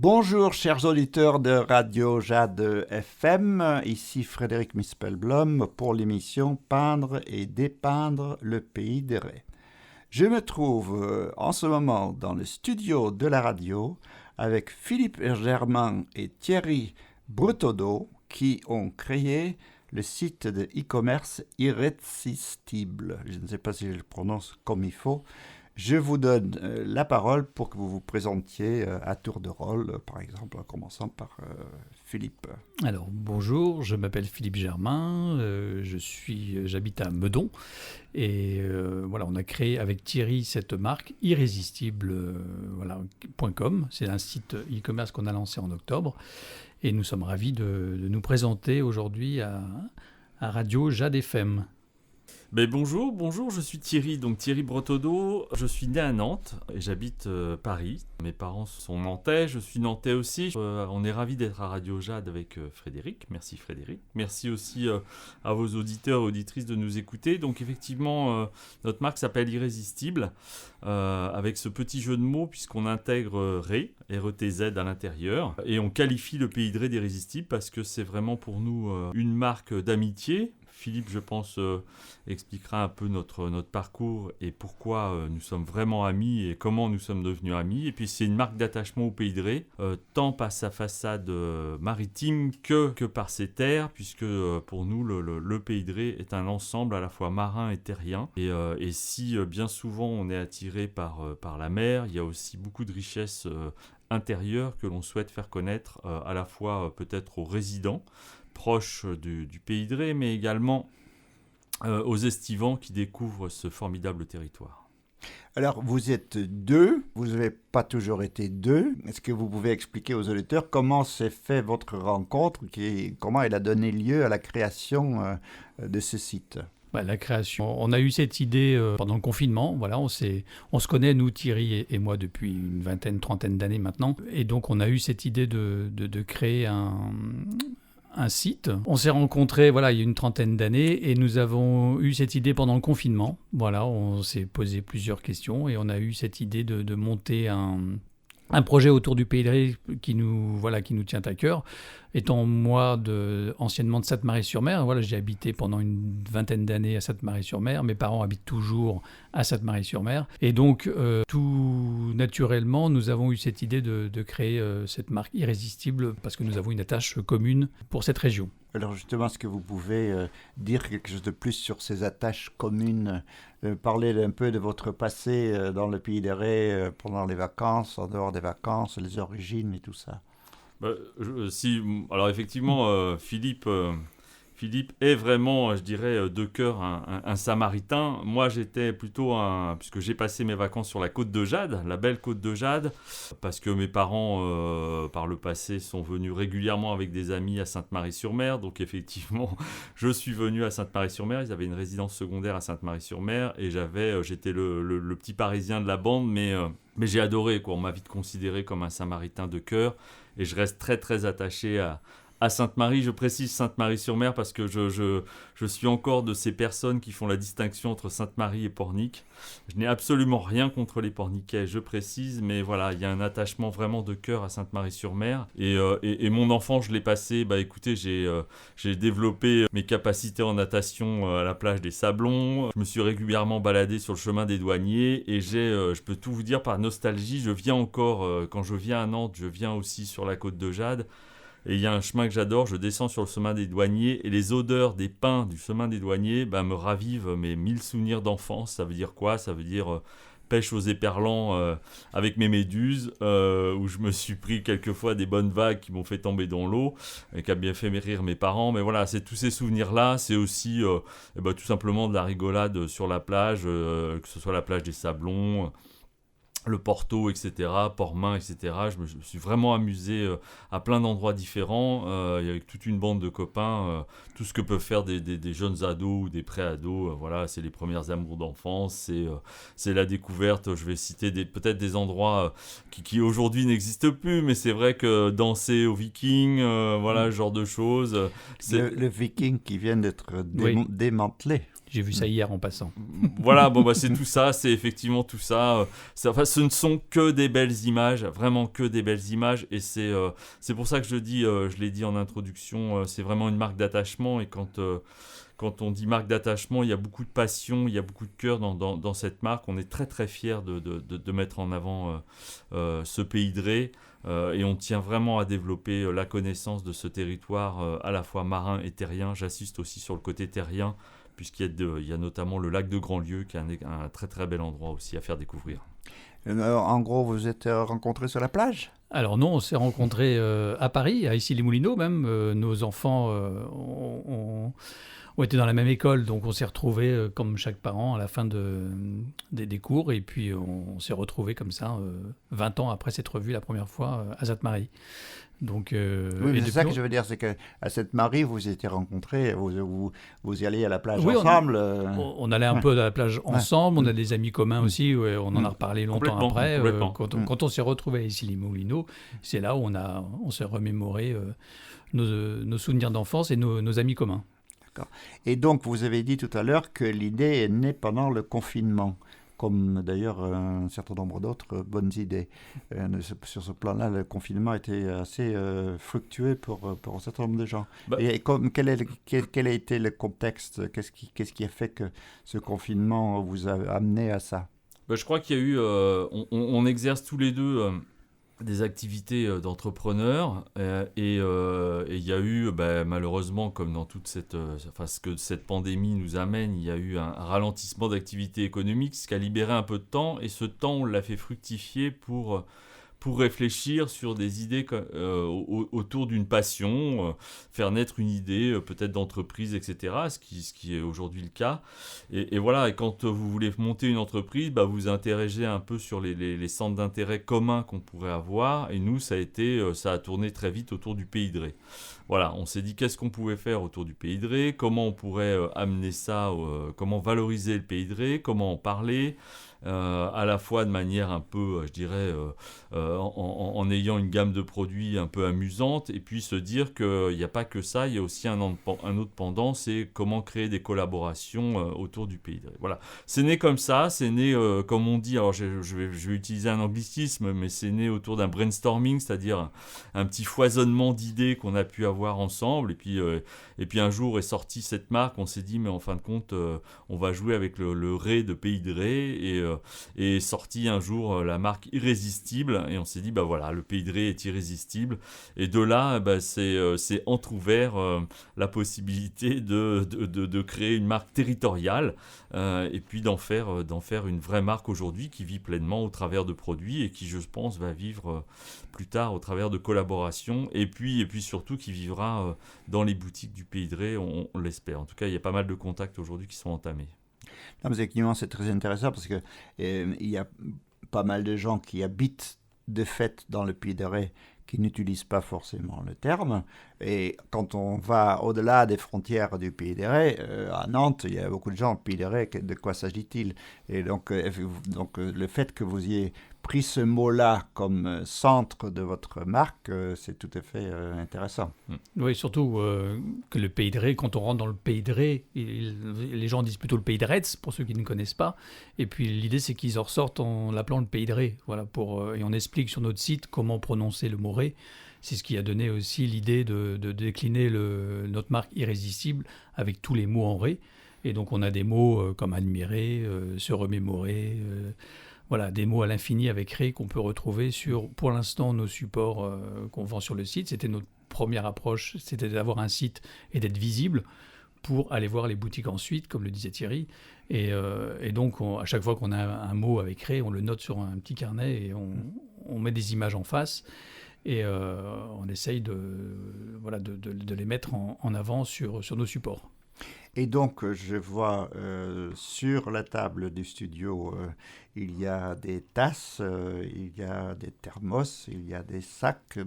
Bonjour chers auditeurs de Radio Jade FM, ici Frédéric Mispelblom pour l'émission Peindre et dépeindre le pays des rêves. Je me trouve en ce moment dans le studio de la radio avec Philippe Germain et Thierry Bretodeau qui ont créé le site de e-commerce Irrésistible. Je ne sais pas si je le prononce comme il faut. Je vous donne la parole pour que vous vous présentiez à tour de rôle, par exemple, en commençant par Philippe. Alors, bonjour, je m'appelle Philippe Germain, j'habite à Meudon, et voilà, on a créé avec Thierry cette marque irrésistible.com. C'est un site e-commerce qu'on a lancé en octobre, et nous sommes ravis de nous présenter aujourd'hui à Radio Jade FM. Bonjour, je suis Thierry Bretodeau, je suis né à Nantes et j'habite Paris. Mes parents sont nantais, je suis nantais aussi. On est ravis d'être à Radio Jade avec Frédéric. Merci Frédéric. Merci aussi à vos auditeurs et auditrices de nous écouter. Donc effectivement, notre marque s'appelle Irrésistible, avec ce petit jeu de mots puisqu'on intègre Ré, R-E-T-Z à l'intérieur. Et on qualifie le pays de Ré d'Irrésistible parce que c'est vraiment pour nous une marque d'amitié. Philippe, je pense, expliquera un peu notre parcours et pourquoi nous sommes vraiment amis et comment nous sommes devenus amis. Et puis, c'est une marque d'attachement au Pays de Ré, tant par sa façade maritime que par ses terres, puisque pour nous, le Pays de Ré est un ensemble à la fois marin et terrien. Et si bien souvent on est attiré par la mer, il y a aussi beaucoup de richesses intérieures que l'on souhaite faire connaître à la fois peut-être aux résidents, proche du Pays de Ré, mais également aux estivants qui découvrent ce formidable territoire. Alors, vous êtes deux, vous n'avez pas toujours été deux. Est-ce que vous pouvez expliquer aux auditeurs comment s'est fait votre rencontre, comment elle a donné lieu à la création de ce site ? La création, on a eu cette idée pendant le confinement. Voilà, on se connaît, nous, Thierry et moi, depuis une trentaine d'années maintenant. Et donc, on a eu cette idée de créer un site. On s'est rencontrés il y a une trentaine d'années et nous avons eu cette idée pendant le confinement. Voilà, on s'est posé plusieurs questions et on a eu cette idée de monter un projet autour du Pays de Ré qui nous tient à cœur. Étant moi anciennement de Sainte-Marie-sur-Mer, j'ai habité pendant une vingtaine d'années à Sainte-Marie-sur-Mer. Mes parents habitent toujours à Sainte-Marie-sur-Mer. Et donc, tout naturellement, nous avons eu cette idée de créer cette marque Irrésistible parce que nous avons une attache commune pour cette région. Alors justement, est-ce que vous pouvez dire quelque chose de plus sur ces attaches communes, parler un peu de votre passé dans le Pays des Ré, pendant les vacances, en dehors des vacances, les origines et tout ça? Alors effectivement, Philippe est vraiment, je dirais, de cœur un Samaritain. Moi, j'étais plutôt puisque j'ai passé mes vacances sur la côte de Jade, la belle côte de Jade, parce que mes parents, par le passé, sont venus régulièrement avec des amis à Sainte-Marie-sur-Mer. Donc effectivement, je suis venu à Sainte-Marie-sur-Mer. Ils avaient une résidence secondaire à Sainte-Marie-sur-Mer et j'étais le petit Parisien de la bande, mais j'ai adoré, quoi. On m'a vite considéré comme un Samaritain de cœur et je reste très très attaché à Sainte-Marie. Je précise Sainte-Marie-sur-Mer parce que je suis encore de ces personnes qui font la distinction entre Sainte-Marie et Pornic. Je n'ai absolument rien contre les Porniquais, je précise, mais voilà, il y a un attachement vraiment de cœur à Sainte-Marie-sur-Mer. Et mon enfant, je l'ai passé, écoutez, j'ai développé mes capacités en natation à la plage des Sablons. Je me suis régulièrement baladé sur le chemin des douaniers et je peux tout vous dire par nostalgie, je viens encore, quand je viens à Nantes, je viens aussi sur la côte de Jade. Et il y a un chemin que j'adore, je descends sur le chemin des douaniers et les odeurs des pins du chemin des douaniers me ravivent mes 1000 souvenirs d'enfance. Ça veut dire quoi ? Ça veut dire pêche aux éperlans avec mes méduses, où je me suis pris quelquefois des bonnes vagues qui m'ont fait tomber dans l'eau et qui a bien fait rire mes parents. Mais voilà, c'est tous ces souvenirs-là. C'est aussi tout simplement de la rigolade sur la plage, que ce soit la plage des Sablons, le Porto, etc., Port-Main, etc. Je me suis vraiment amusé à plein d'endroits différents, avec toute une bande de copains, tout ce que peuvent faire des jeunes ados ou des pré-ados. Voilà, c'est les premières amours d'enfance, c'est la découverte. Je vais citer peut-être des endroits qui aujourd'hui n'existent plus, mais c'est vrai que danser au Viking, ce genre de choses. Le Viking qui vient d'être démantelé. J'ai vu ça hier en passant. Voilà, c'est tout ça, c'est effectivement tout ça. Ce ne sont que des belles images, vraiment que des belles images. Et c'est pour ça que je l'ai dit en introduction, c'est vraiment une marque d'attachement. Et quand on dit marque d'attachement, il y a beaucoup de passion, il y a beaucoup de cœur dans cette marque. On est très très fiers de mettre en avant ce pays de Ré. Et on tient vraiment à développer la connaissance de ce territoire à la fois marin et terrien. J'assiste aussi sur le côté terrien, puisqu'il y a notamment le lac de Grandlieu, qui est un très très bel endroit aussi à faire découvrir. En gros, vous êtes rencontrés sur la plage ? Alors non, on s'est rencontrés à Paris, à Issy-les-Moulineaux même. Nos enfants ont été dans la même école, donc on s'est retrouvés comme chaque parent à la fin des cours, et puis on s'est retrouvés comme ça 20 ans après s'être revus la première fois à Sainte-Marie. Donc, oui, mais c'est ça que je veux dire, c'est qu'à Sainte-Marie, vous étiez rencontrés, vous y alliez à la plage ensemble. On allait un peu à la plage ensemble, on a des amis communs aussi, on en a reparlé longtemps après. Quand on s'est retrouvés ici, les Moulineaux, c'est là où on s'est remémoré nos souvenirs d'enfance et nos amis communs. D'accord. Et donc, vous avez dit tout à l'heure que l'idée est née pendant le confinement, comme d'ailleurs un certain nombre d'autres bonnes idées. Sur ce plan-là, le confinement était assez fructueux pour un certain nombre de gens. Et quel a été le contexte ? Qu'est-ce qui a fait que ce confinement vous a amené à ça ? Je crois qu'il y a eu... on exerce tous les deux... des activités d'entrepreneurs et il y a eu malheureusement, comme dans toute ce que cette pandémie nous amène, il y a eu un ralentissement d'activité économique, ce qui a libéré un peu de temps, et ce temps on l'a fait fructifier pour réfléchir sur des idées autour d'une passion, faire naître une idée peut-être d'entreprise, etc., ce qui est aujourd'hui le cas. Et voilà, et quand vous voulez monter une entreprise, vous interrogez un peu sur les centres d'intérêt communs qu'on pourrait avoir, et nous, ça a tourné très vite autour du Pays de Ré. Voilà, on s'est dit qu'est-ce qu'on pouvait faire autour du Pays de Ré, comment on pourrait amener ça, comment valoriser le Pays de Ré, comment en parler, à la fois de manière un peu, je dirais, en ayant une gamme de produits un peu amusante, et puis se dire qu'il n'y a pas que ça, il y a aussi un autre pendant, c'est comment créer des collaborations autour du Pays de Ré. Voilà, c'est né comme ça, c'est né, comme on dit, alors je vais utiliser un anglicisme, mais c'est né autour d'un brainstorming, c'est-à-dire un petit foisonnement d'idées qu'on a pu avoir ensemble, et puis un jour est sortie cette marque, on s'est dit, mais en fin de compte, on va jouer avec le Ré de Pays de Ré, et est sortie un jour la marque Irrésistible, et on s'est dit voilà, le Pays de Ré est irrésistible, et de là c'est entrouvert la possibilité de créer une marque territoriale, et puis d'en faire une vraie marque aujourd'hui qui vit pleinement au travers de produits, et qui, je pense, va vivre plus tard au travers de collaborations, et puis surtout qui vivra dans les boutiques du Pays de Ré, on l'espère. En tout cas, il y a pas mal de contacts aujourd'hui qui sont entamés. Non, mais effectivement, c'est très intéressant parce que il y a pas mal de gens qui habitent de fait dans le Pays de Ré qui n'utilisent pas forcément le terme. Et quand on va au-delà des frontières du Pays de Ré, à Nantes, il y a beaucoup de gens au Pays de Ré, de quoi s'agit-il ? Et donc le fait que vous ayez pris ce mot-là comme centre de votre marque, c'est tout à fait intéressant. Oui, surtout que le Pays de Ré, quand on rentre dans le Pays de Ré, les gens disent plutôt le Pays de Retz, pour ceux qui ne connaissent pas. Et puis l'idée, c'est qu'ils en ressortent en l'appelant le Pays de Ré. Voilà, et on explique sur notre site comment prononcer le mot Ré. C'est ce qui a donné aussi l'idée de décliner notre marque Irrésistible avec tous les mots en Ré. Et donc on a des mots comme admirer, se remémorer, voilà, des mots à l'infini avec Ré qu'on peut retrouver sur, pour l'instant, nos supports qu'on vend sur le site. C'était notre première approche, c'était d'avoir un site et d'être visible pour aller voir les boutiques ensuite, comme le disait Thierry. Et donc, à chaque fois qu'on a un mot avec Ré, on le note sur un petit carnet et on met des images en face. Et on essaye de les mettre en avant sur nos supports. Et donc, je vois sur la table du studio, il y a des tasses, il y a des thermos, il y a des sacs.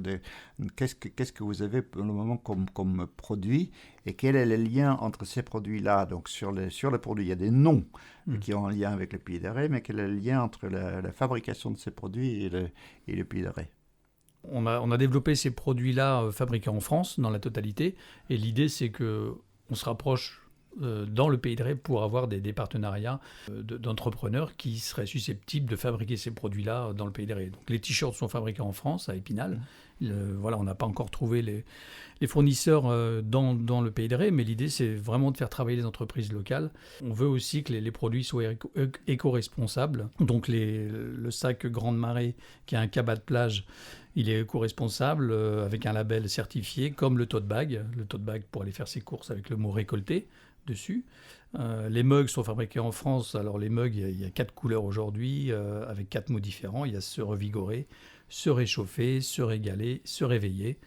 Qu'est-ce que vous avez pour le moment comme produit, et quel est le lien entre ces produits-là ? Donc, sur les produits, il y a des noms qui ont un lien avec le Pays de Ré, mais quel est le lien entre la fabrication de ces produits et le Pays de Ré ? On a développé ces produits-là fabriqués en France, dans la totalité. Et l'idée, c'est qu'on se rapproche dans le Pays de Ré pour avoir des partenariats d'entrepreneurs qui seraient susceptibles de fabriquer ces produits-là dans le Pays de Ré. Donc, les t-shirts sont fabriqués en France, à Épinal. Voilà, on n'a pas encore trouvé les fournisseurs dans le Pays de Ré, mais l'idée, c'est vraiment de faire travailler les entreprises locales. On veut aussi que les produits soient éco-responsables. Donc, le sac Grande Marée, qui est un cabas de plage, il est éco-responsable avec un label certifié, comme le tote bag pour aller faire ses courses avec le mot récolté dessus. Les mugs sont fabriqués en France. Alors les mugs, il y a 4 couleurs aujourd'hui, avec 4 mots différents. Il y a se revigorer, se réchauffer, se régaler, se réveiller.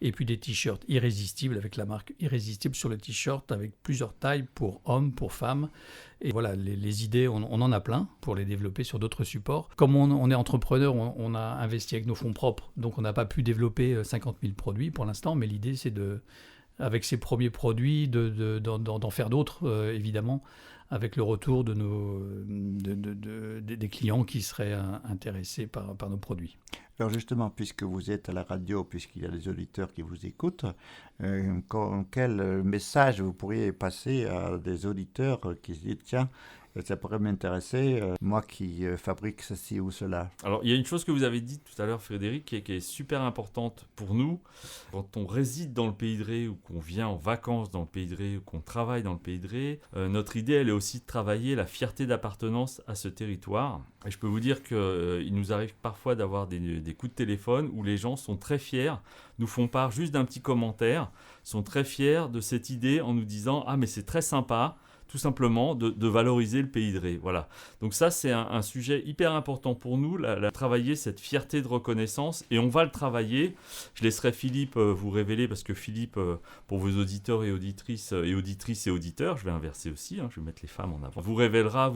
Et puis des t-shirts irrésistibles avec la marque Irrésistible sur le t-shirt, avec plusieurs tailles pour hommes, pour femmes. Et voilà, les idées, on en a plein pour les développer sur d'autres supports. Comme on est entrepreneur, on a investi avec nos fonds propres, donc on n'a pas pu développer 50 000 produits pour l'instant, mais l'idée c'est avec ces premiers produits, d'en faire d'autres, évidemment, avec le retour des clients qui seraient intéressés par nos produits. Alors justement, puisque vous êtes à la radio, puisqu'il y a des auditeurs qui vous écoutent, quel message vous pourriez passer à des auditeurs qui se disent « Tiens, ça pourrait m'intéresser, moi qui fabrique ceci ou cela ». Alors, il y a une chose que vous avez dit tout à l'heure, Frédéric, qui est super importante pour nous. Quand on réside dans le Pays de Ré ou qu'on vient en vacances dans le Pays de Ré ou qu'on travaille dans le Pays de Ré, notre idée, elle est aussi de travailler la fierté d'appartenance à ce territoire. Et je peux vous dire qu'il nous arrive parfois d'avoir des coups de téléphone où les gens sont très fiers, nous font part juste d'un petit commentaire, sont très fiers de cette idée en nous disant « Ah, mais c'est très sympa ». Tout simplement de valoriser le Pays de Ré. Voilà. Donc ça, c'est un sujet hyper important pour nous, travailler cette fierté de reconnaissance, et on va le travailler. Je laisserai Philippe vous révéler, parce que Philippe, pour vos auditeurs et auditrices et auditeurs, je vais inverser aussi, je vais mettre les femmes en avant, vous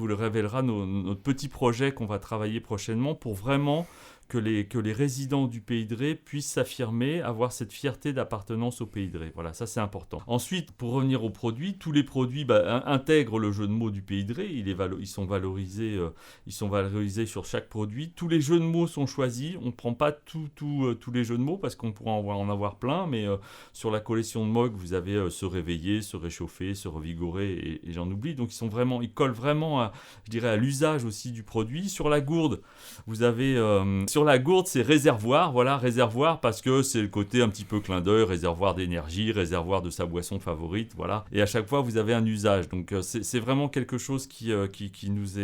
le révélera notre petit projet qu'on va travailler prochainement pour vraiment que les résidents du Pays de Ré puissent s'affirmer, avoir cette fierté d'appartenance au Pays de Ré. Voilà, ça c'est important. Ensuite, pour revenir aux produits, tous les produits intègrent le jeu de mots du Pays de Ré. Ils sont valorisés sur chaque produit. Tous les jeux de mots sont choisis. On ne prend pas tous les jeux de mots parce qu'on pourra en avoir plein, mais sur la collection de Mog, vous avez se réveiller, se réchauffer, se revigorer et j'en oublie. Donc ils collent vraiment à l'usage aussi du produit. Sur la gourde, vous avez... Sur la gourde, c'est réservoir, voilà, réservoir parce que c'est le côté un petit peu clin d'œil, réservoir d'énergie, réservoir de sa boisson favorite, voilà. Et à chaque fois, vous avez un usage. Donc, c'est vraiment quelque chose qui nous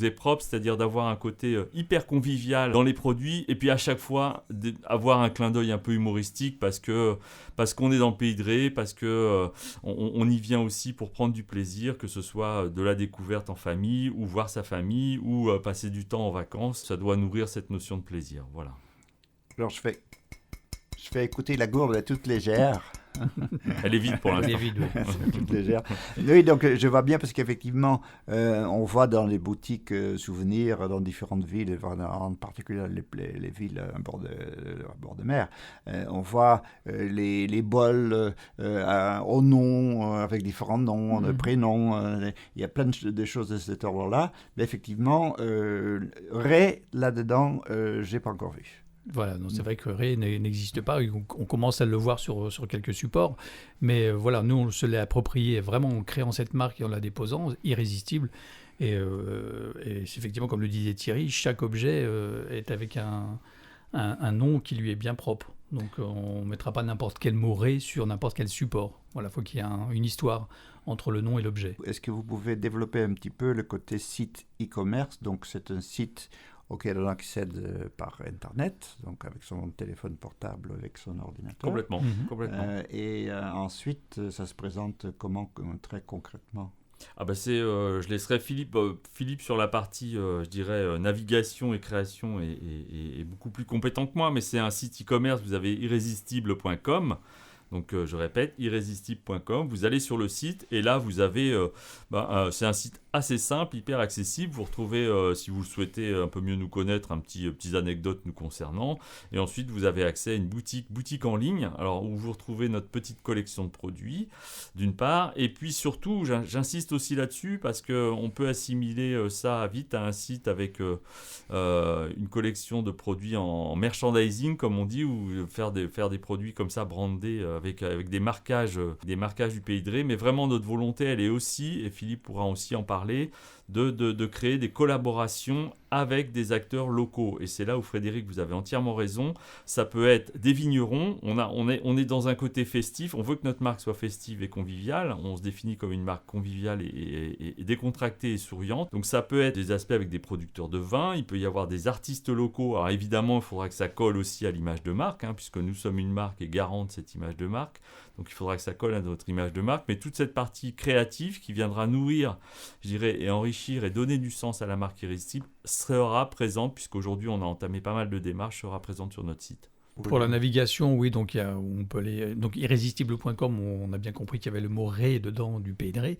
est propre, c'est-à-dire d'avoir un côté hyper convivial dans les produits et puis à chaque fois, avoir un clin d'œil un peu humoristique parce qu'on est dans le Pays de Ré, parce que on y vient aussi pour prendre du plaisir, que ce soit de la découverte en famille ou voir sa famille ou passer du temps en vacances. Ça doit nourrir cette notion de plaisir. Voilà. Alors je fais écouter la gourde, elle est toute légère. Elle est vide pour l'instant. Elle est vide, oui. Toute légère. Oui, donc je vois bien parce qu'effectivement, on voit dans les boutiques souvenirs dans différentes villes, en particulier les villes à bord de mer, on voit les bols au nom, avec différents noms, prénoms. Il y a plein de choses de cet ordre-là. Mais effectivement, Ré, là-dedans, je n'ai pas encore vu. Voilà, donc c'est vrai que Ré n'existe pas, on commence à le voir sur quelques supports, mais voilà, nous on se l'est approprié vraiment en créant cette marque et en la déposant, Irrésistible, et c'est effectivement comme le disait Thierry, chaque objet est avec un nom qui lui est bien propre, donc on ne mettra pas n'importe quel mot Ré sur n'importe quel support, voilà, il faut qu'il y ait une histoire entre le nom et l'objet. Est-ce que vous pouvez développer un petit peu le côté site e-commerce, donc c'est un site auquel on accède par Internet, donc avec son téléphone portable, avec son ordinateur. Complètement. Et ensuite, ça se présente comment, très concrètement ? Je laisserai Philippe sur la partie, navigation et création est beaucoup plus compétent que moi, mais c'est un site e-commerce, vous avez irrésistible.com. Donc, je répète, irrésistible.com. Vous allez sur le site et là, vous avez... c'est un site assez simple, hyper accessible. Vous retrouvez, si vous le souhaitez un peu mieux nous connaître, petites anecdotes nous concernant. Et ensuite, vous avez accès à une boutique en ligne, alors où vous retrouvez notre petite collection de produits, d'une part. Et puis surtout, j'insiste aussi là-dessus parce qu'on peut assimiler ça vite à un site avec une collection de produits en merchandising, comme on dit, ou faire des produits comme ça brandés avec des marquages du Pays de Ré, mais vraiment notre volonté, elle est aussi, et Philippe pourra aussi en parler, de créer des collaborations avec des acteurs locaux. Et c'est là où, Frédéric, vous avez entièrement raison. Ça peut être des vignerons. On est dans un côté festif. On veut que notre marque soit festive et conviviale. On se définit comme une marque conviviale et décontractée et souriante. Donc ça peut être des aspects avec des producteurs de vin. Il peut y avoir des artistes locaux. Alors évidemment, il faudra que ça colle aussi à l'image de marque, puisque nous sommes une marque et garant de cette image de marque. Donc il faudra que ça colle à notre image de marque. Mais toute cette partie créative qui viendra nourrir, je dirais, et enrichir et donner du sens à la marque irrésistible sera présente, puisqu'aujourd'hui on a entamé pas mal de démarches, sera présente sur notre site. Pour la navigation, oui, donc on peut aller. Donc irrésistible.com, on a bien compris qu'il y avait le mot Ré dedans du Pays de Ré.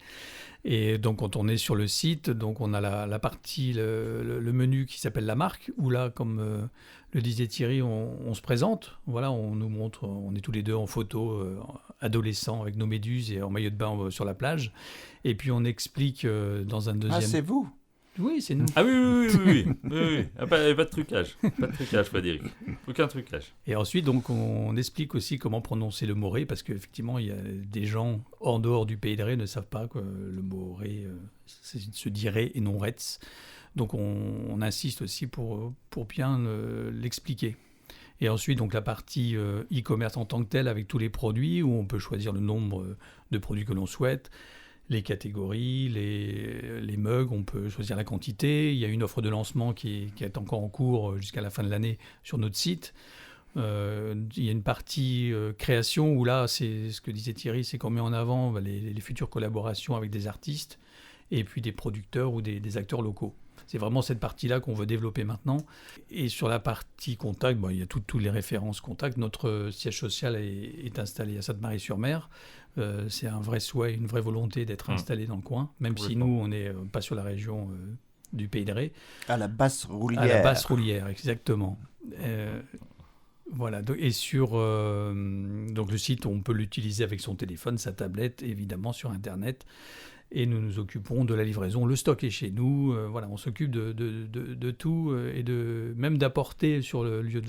Et donc quand on est sur le site, donc on a la partie, le menu qui s'appelle la marque, où là, comme le disait Thierry, on se présente. Voilà, on nous montre, on est tous les deux en photo, adolescents avec nos méduses et en maillot de bain sur la plage. Et puis on explique dans un deuxième. Ah, c'est vous? Oui, c'est nous. Ah oui. Pas de trucage. Pas de trucage, Frédéric. Aucun trucage. Et ensuite, donc, on explique aussi comment prononcer le mot Ré, parce qu'effectivement, il y a des gens en dehors du Pays de Ré ne savent pas que le mot Ré se dit Ré et non Retz. Donc, on insiste aussi pour bien l'expliquer. Et ensuite, donc, la partie e-commerce en tant que telle, avec tous les produits, où on peut choisir le nombre de produits que l'on souhaite, les catégories, les mugs, on peut choisir la quantité. Il y a une offre de lancement qui est encore en cours jusqu'à la fin de l'année sur notre site. Il y a une partie création où là, c'est ce que disait Thierry, c'est qu'on met en avant les futures collaborations avec des artistes et puis des producteurs ou des acteurs locaux. C'est vraiment cette partie-là qu'on veut développer maintenant. Et sur la partie contact, il y a toutes les références contact. Notre siège social est installé à Sainte-Marie-sur-Mer. C'est un vrai souhait, une vraie volonté d'être installé dans le coin, même si nous, on n'est pas sur la région du Pays de Ré. À la Basse-Roulière. À la Basse-Roulière, exactement. Voilà. Et sur donc le site, on peut l'utiliser avec son téléphone, sa tablette, évidemment sur Internet. Et nous nous occupons de la livraison. Le stock est chez nous. Voilà, on s'occupe de tout et même d'apporter sur le lieu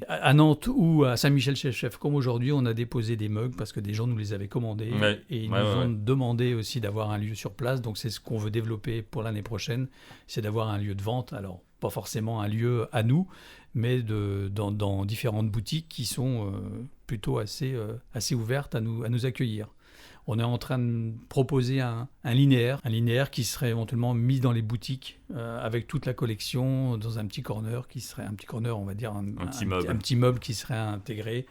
à Nantes ou à Saint-Michel-chez-Chef. Comme aujourd'hui, on a déposé des mugs parce que des gens nous les avaient commandés et ils nous ont demandé aussi d'avoir un lieu sur place. Donc c'est ce qu'on veut développer pour l'année prochaine, c'est d'avoir un lieu de vente. Alors pas forcément un lieu à nous, mais dans différentes boutiques qui sont plutôt assez ouvertes à nous accueillir. On est en train de proposer un linéaire qui serait éventuellement mis dans les boutiques avec toute la collection dans un petit corner qui serait un petit corner, on va dire un petit meuble qui serait intégré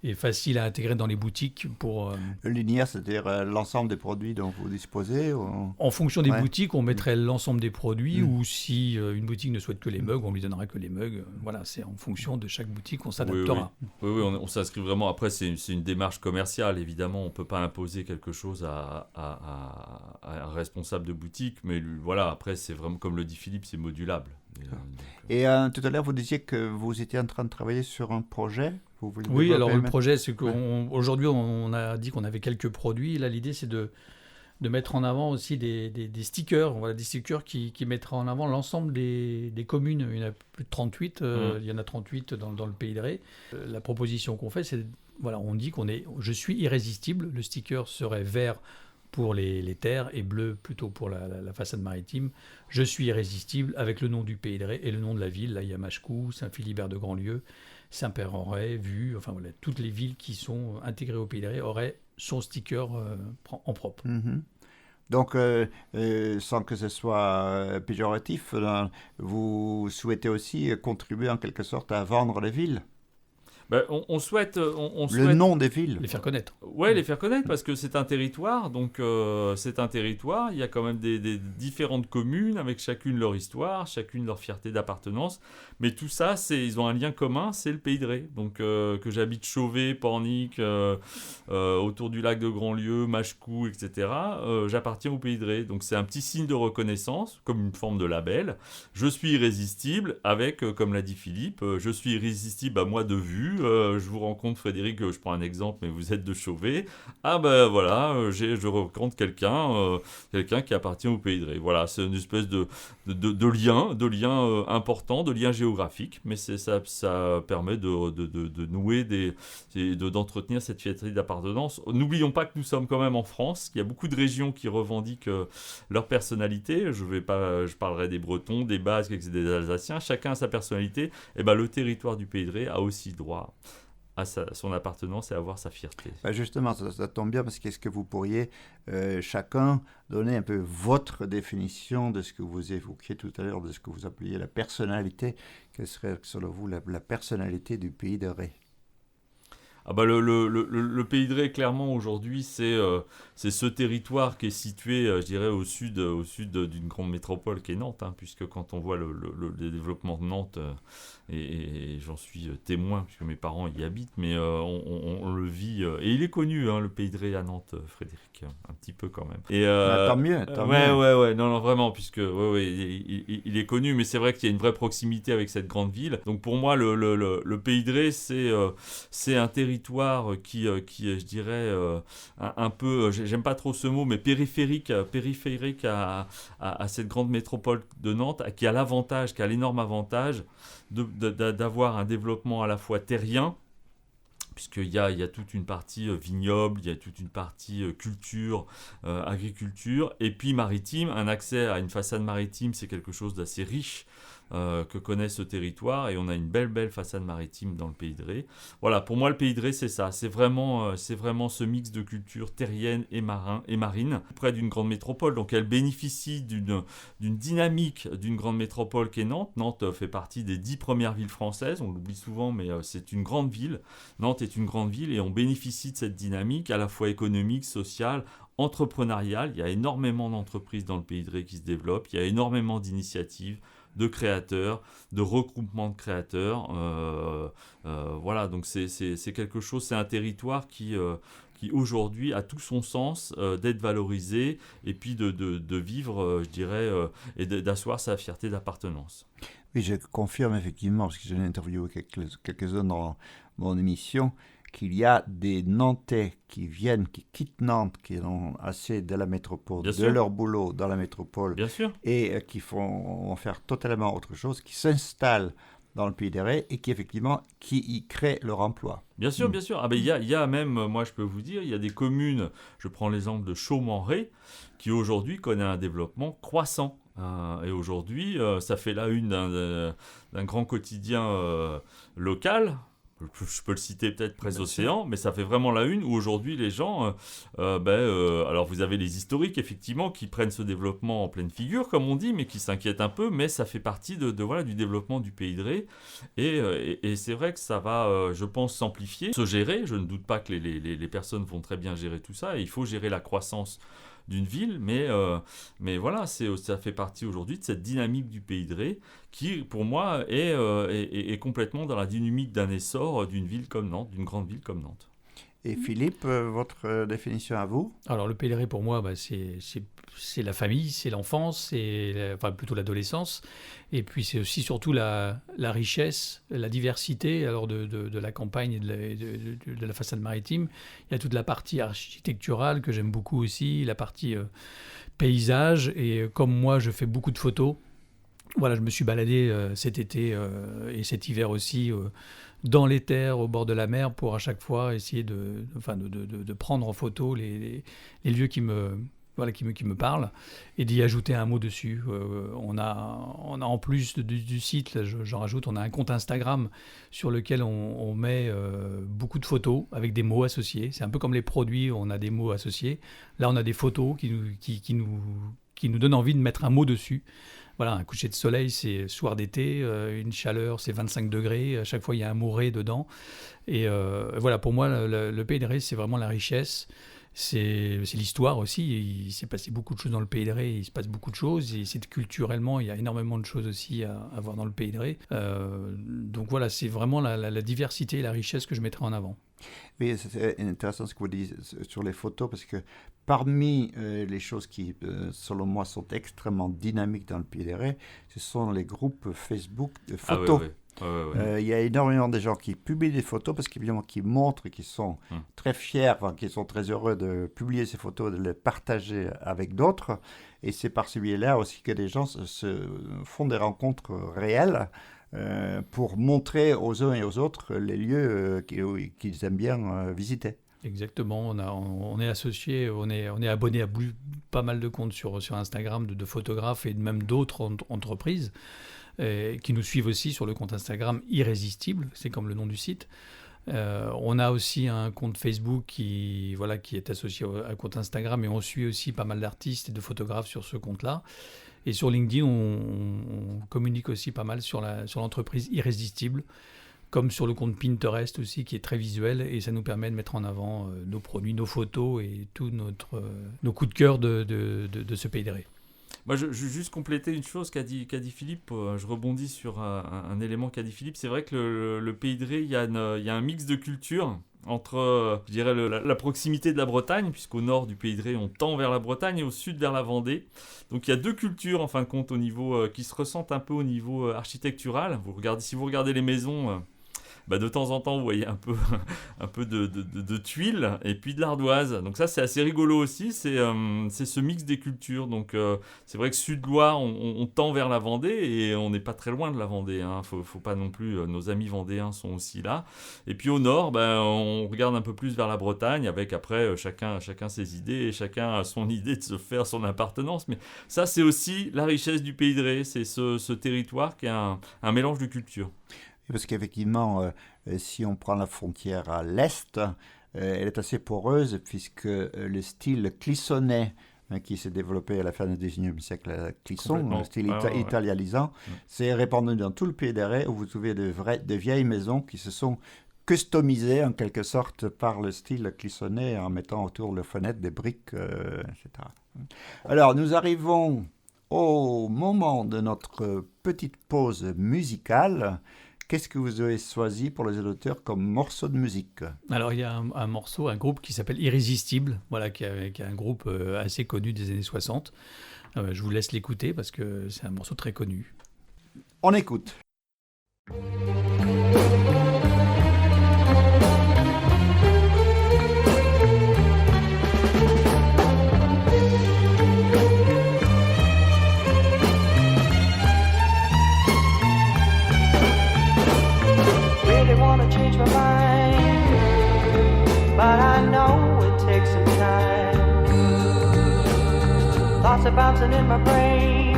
et facile à intégrer dans les boutiques pour... Le linéaire, c'est-à-dire l'ensemble des produits dont vous disposez En fonction des boutiques, on mettrait l'ensemble des produits ou si une boutique ne souhaite que les mugs, on lui donnera que les mugs. Voilà, c'est en fonction de chaque boutique qu'on s'adaptera. Oui, on s'inscrit vraiment. Après, c'est une démarche commerciale, évidemment. On ne peut pas imposer quelque chose à un responsable de boutique, mais voilà, après, c'est vraiment, comme le dit Philippe, c'est modulable. Et tout à l'heure, vous disiez que vous étiez en train de travailler sur un projet. Oui, alors le projet, c'est qu'aujourd'hui, on a dit qu'on avait quelques produits. Là, l'idée, c'est de mettre en avant aussi des stickers. Voilà, des stickers qui mettraient en avant l'ensemble des communes. Il y en a plus de 38. Il y en a 38 dans le Pays de Ré. La proposition qu'on fait, c'est, voilà, on dit je suis irrésistible. Le sticker serait vert pour les terres et bleu plutôt pour la façade maritime. Je suis irrésistible avec le nom du Pays de Ré et le nom de la ville. Là, il y a Machecou, Saint-Philibert de Grandlieu, Saint-Père-en-Retz, Vue, enfin voilà, toutes les villes qui sont intégrées au Pays de Ré auraient son sticker en propre. Mm-hmm. Donc, sans que ce soit péjoratif, vous souhaitez aussi contribuer en quelque sorte à vendre les villes? On souhaite... le nom des villes. Les faire connaître. Oui, les faire connaître, parce que c'est un territoire. Donc, c'est un territoire. Il y a quand même des différentes communes, avec chacune leur histoire, chacune leur fierté d'appartenance. Mais tout ça, ils ont un lien commun, c'est le Pays de Ré. Donc, que j'habite Chauvet, Pornic, autour du lac de Grandlieu, Machecou, etc., j'appartiens au Pays de Ré. Donc, c'est un petit signe de reconnaissance, comme une forme de label. Je suis irrésistible, avec, comme l'a dit Philippe, je suis irrésistible à moi de vue, salut, je vous rencontre Frédéric, je prends un exemple, mais vous êtes de Chauvet. Ah ben voilà, je rencontre quelqu'un qui appartient au Pays de Ré. Voilà, c'est une espèce de lien important, de lien géographique, mais ça permet de nouer d'entretenir cette fierté d'appartenance. N'oublions pas que nous sommes quand même en France, qu'il y a beaucoup de régions qui revendiquent leur personnalité. Je parlerai des Bretons, des Basques, des Alsaciens. Chacun a sa personnalité. Et ben le territoire du Pays de Ré a aussi droit à son appartenance et à avoir sa fierté. Justement, ça tombe bien parce qu'est-ce que vous pourriez chacun donner un peu votre définition de ce que vous évoquiez tout à l'heure, de ce que vous appeliez la personnalité. Quelle serait selon vous la personnalité du Pays de Ré? Ah bah le Pays de Ré, clairement, aujourd'hui, c'est ce territoire qui est situé, je dirais, au sud d'une grande métropole qui est Nantes, hein, puisque quand on voit le développement de Nantes, et j'en suis témoin, puisque mes parents y habitent, mais on le vit, et il est connu, hein, le Pays de Ré à Nantes, Frédéric, un petit peu quand même. Et, tant mieux. Ouais, non, vraiment, puisque il est connu, mais c'est vrai qu'il y a une vraie proximité avec cette grande ville. Donc pour moi, le Pays de Ré, c'est un territoire qui je dirais, un peu, j'aime pas trop ce mot, mais périphérique à cette grande métropole de Nantes, qui a l'énorme avantage d'avoir un développement à la fois terrien, puisqu'il y a toute une partie vignoble, il y a toute une partie culture, agriculture, et puis maritime. Un accès à une façade maritime, c'est quelque chose d'assez riche que connaît ce territoire, et on a une belle façade maritime dans le Pays de Ré. Voilà, pour moi, le Pays de Ré, c'est ça. C'est vraiment ce mix de culture terrienne et marine, près d'une grande métropole. Donc, elle bénéficie d'une dynamique d'une grande métropole qui est Nantes. Nantes fait partie des 10 premières villes françaises. On l'oublie souvent, mais c'est une grande ville. Nantes est une grande ville, et on bénéficie de cette dynamique à la fois économique, sociale, entrepreneuriale. Il y a énormément d'entreprises dans le Pays de Ré qui se développent. Il y a énormément d'initiatives, de créateurs, de regroupements de créateurs. Voilà, donc c'est quelque chose, c'est un territoire qui aujourd'hui a tout son sens d'être valorisé, et puis de vivre, je dirais, et d'asseoir sa fierté d'appartenance. Oui, je confirme effectivement, parce que j'en ai interviewé quelques-uns dans mon émission, qu'il y a des Nantais qui quittent Nantes, qui ont assez de la métropole, Bien de sûr. leur boulot dans la métropole, Bien sûr. et qui vont faire totalement autre chose, qui s'installent dans le Pays de Ré et qui effectivement y créent leur emploi. Bien sûr, bien sûr. Ah ben, il y a même, moi je peux vous dire, il y a des communes, je prends l'exemple de Chaumes-en-Ré, qui aujourd'hui connaît un développement croissant. Et aujourd'hui, ça fait la une d'un grand quotidien local. Je peux le citer peut-être Presse Océan, mais ça fait vraiment la une où aujourd'hui les gens, alors vous avez les historiques effectivement qui prennent ce développement en pleine figure comme on dit, mais qui s'inquiètent un peu, mais ça fait partie voilà, du développement du Pays de Ré, et c'est vrai que ça va, je pense, s'amplifier, se gérer. Je ne doute pas que les personnes vont très bien gérer tout ça, et il faut gérer la croissance d'une ville, mais voilà, ça fait partie aujourd'hui de cette dynamique du Pays de Ré qui, pour moi, est complètement dans la dynamique d'un essor d'une ville comme Nantes, d'une grande ville comme Nantes. Et Philippe, votre définition à vous? Alors le Pays de Ré, pour moi, c'est la famille, c'est l'enfance, enfin plutôt l'adolescence, et puis c'est aussi surtout la richesse, la diversité alors de la campagne et de la façade maritime. Il y a toute la partie architecturale que j'aime beaucoup aussi, la partie paysage, et comme moi je fais beaucoup de photos, voilà, je me suis baladé cet été et cet hiver aussi dans les terres, au bord de la mer, pour à chaque fois essayer de prendre en photo les lieux qui me parlent, et d'y ajouter un mot dessus. On a en plus du site, là, j'en rajoute, on a un compte Instagram sur lequel on met beaucoup de photos avec des mots associés. C'est un peu comme les produits, on a des mots associés. Là, on a des photos qui nous donnent envie de mettre un mot dessus. Voilà, un coucher de soleil, c'est soir d'été, une chaleur, c'est 25 degrés, à chaque fois il y a un mot Ré dedans. Et voilà, pour moi, le Pays de Ré, c'est vraiment la richesse, c'est l'histoire aussi. Il s'est passé beaucoup de choses dans le Pays de Ré, il se passe beaucoup de choses, et culturellement, il y a énormément de choses aussi à voir dans le Pays de Ré. Donc voilà, c'est vraiment la diversité et la richesse que je mettrai en avant. Oui, c'est intéressant ce que vous dites sur les photos, parce que parmi les choses qui, selon moi, sont extrêmement dynamiques dans le Pays de Ré, ce sont les groupes Facebook de photos. Ah, oui. Il y a énormément de gens qui publient des photos parce qu'évidemment, qui montrent et qui sont très fiers, qui sont très heureux de publier ces photos, de les partager avec d'autres. Et c'est par ce biais-là aussi que des gens se font des rencontres réelles pour montrer aux uns et aux autres les lieux qu'ils aiment bien visiter. Exactement, on est associé, on est abonné à pas mal de comptes sur Instagram de photographes et même d'autres entreprises qui nous suivent aussi sur le compte Instagram Irrésistible, c'est comme le nom du site. On a aussi un compte Facebook qui est associé à un compte Instagram et on suit aussi pas mal d'artistes et de photographes sur ce compte-là. Et sur LinkedIn, on communique aussi pas mal sur l'entreprise Irrésistible, comme sur le compte Pinterest aussi, qui est très visuel, et ça nous permet de mettre en avant nos produits, nos photos et tous nos coups de cœur de ce Pays des Rés. Moi, je veux juste compléter une chose qu'a dit Philippe. Je rebondis sur un élément qu'a dit Philippe. C'est vrai que le Pays de Ré, il y a un mix de cultures entre, je dirais, la proximité de la Bretagne, puisqu'au nord du Pays de Ré, on tend vers la Bretagne, et au sud vers la Vendée. Donc il y a deux cultures, en fin de compte, au niveau, qui se ressentent un peu au niveau architectural. Si vous regardez les maisons... de temps en temps, vous voyez un peu de tuiles et puis de l'ardoise. Donc ça, c'est assez rigolo aussi. C'est ce mix des cultures. Donc c'est vrai que Sud-Loire, on tend vers la Vendée et on n'est pas très loin de la Vendée. Faut pas non plus... nos amis vendéens sont aussi là. Et puis au nord, on regarde un peu plus vers la Bretagne avec après chacun ses idées et chacun a son idée de se faire son appartenance. Mais ça, c'est aussi la richesse du Pays de Ré. C'est ce territoire qui est un mélange de cultures. Parce qu'effectivement, si on prend la frontière à l'est, elle est assez poreuse puisque le style clissonnais qui s'est développé à la fin du XIXe siècle à Clisson, le style italianisant, s'est répandu dans tout le Pays des Rés où vous trouvez de vieilles maisons qui se sont customisées en quelque sorte par le style clissonnais en mettant autour de leurs fenêtres des briques, etc. Alors, nous arrivons au moment de notre petite pause musicale. Qu'est-ce que vous avez choisi pour les auditeurs comme morceau de musique ? Alors, il y a un groupe qui s'appelle Irrésistible, qui est un groupe assez connu des années 60. Je vous laisse l'écouter parce que c'est un morceau très connu. On écoute. Change my mind, but I know it takes some time. Thoughts are bouncing in my brain.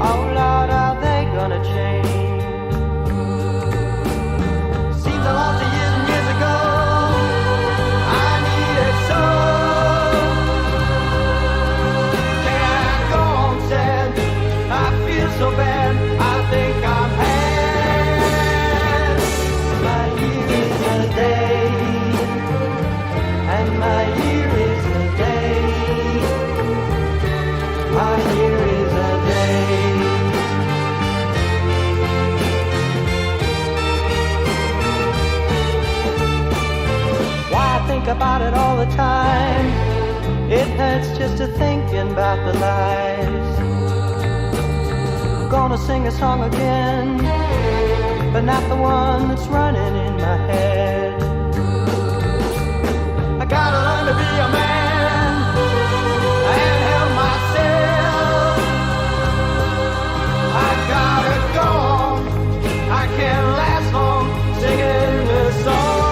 Oh Lord, are they gonna change? Seems a lot of years and years ago I needed so. Can I go on sad? I feel so bad. I think I'm had. About it all the time. It hurts just to thinking about the lies. I'm gonna sing a song again, but not the one that's running in my head. I gotta learn to be a man and help myself. I gotta go on. I can't last long singing this song.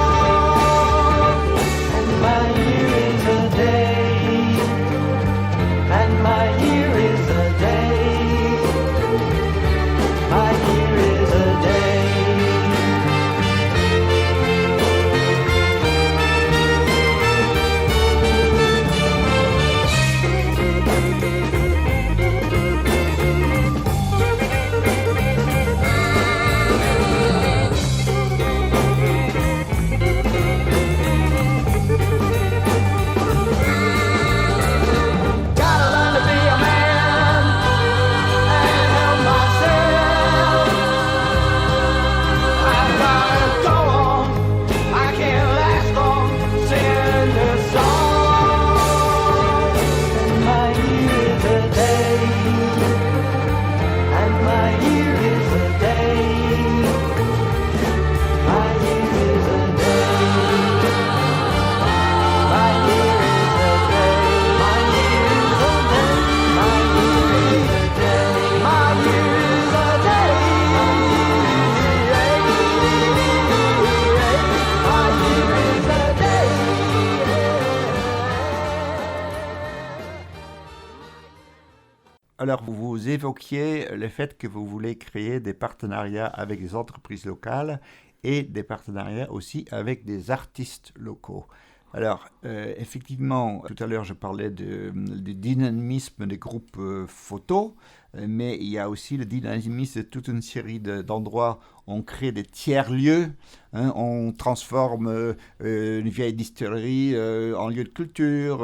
l'heure, vous évoquiez le fait que vous voulez créer des partenariats avec des entreprises locales et des partenariats aussi avec des artistes locaux. Alors, effectivement, tout à l'heure, je parlais du dynamisme des groupes photos, mais il y a aussi le dynamisme de toute une série d'endroits où on crée des tiers-lieux, hein, on transforme une vieille distillerie en lieu de culture,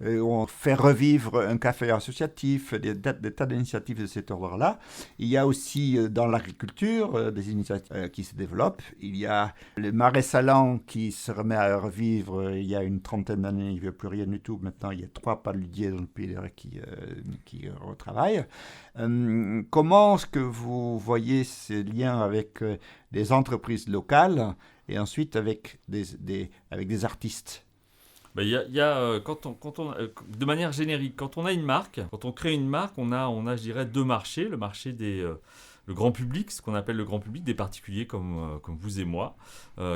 on fait revivre un café associatif, des tas d'initiatives de cet ordre-là. Il y a aussi dans l'agriculture des initiatives qui se développent. Il y a le Marais Salants qui se remet à revivre il y a une trentaine d'années, il ne veut plus rien du tout. Maintenant, il y a 3 paludiers dans le pays qui retravaillent. Comment est-ce que vous voyez ces liens avec des entreprises locales et ensuite avec des artistes? Il y a quand on de manière générique, quand on a une marque, quand on crée une marque, on a je dirais 2 marchés, le marché le grand public, ce qu'on appelle le grand public, des particuliers comme vous et moi,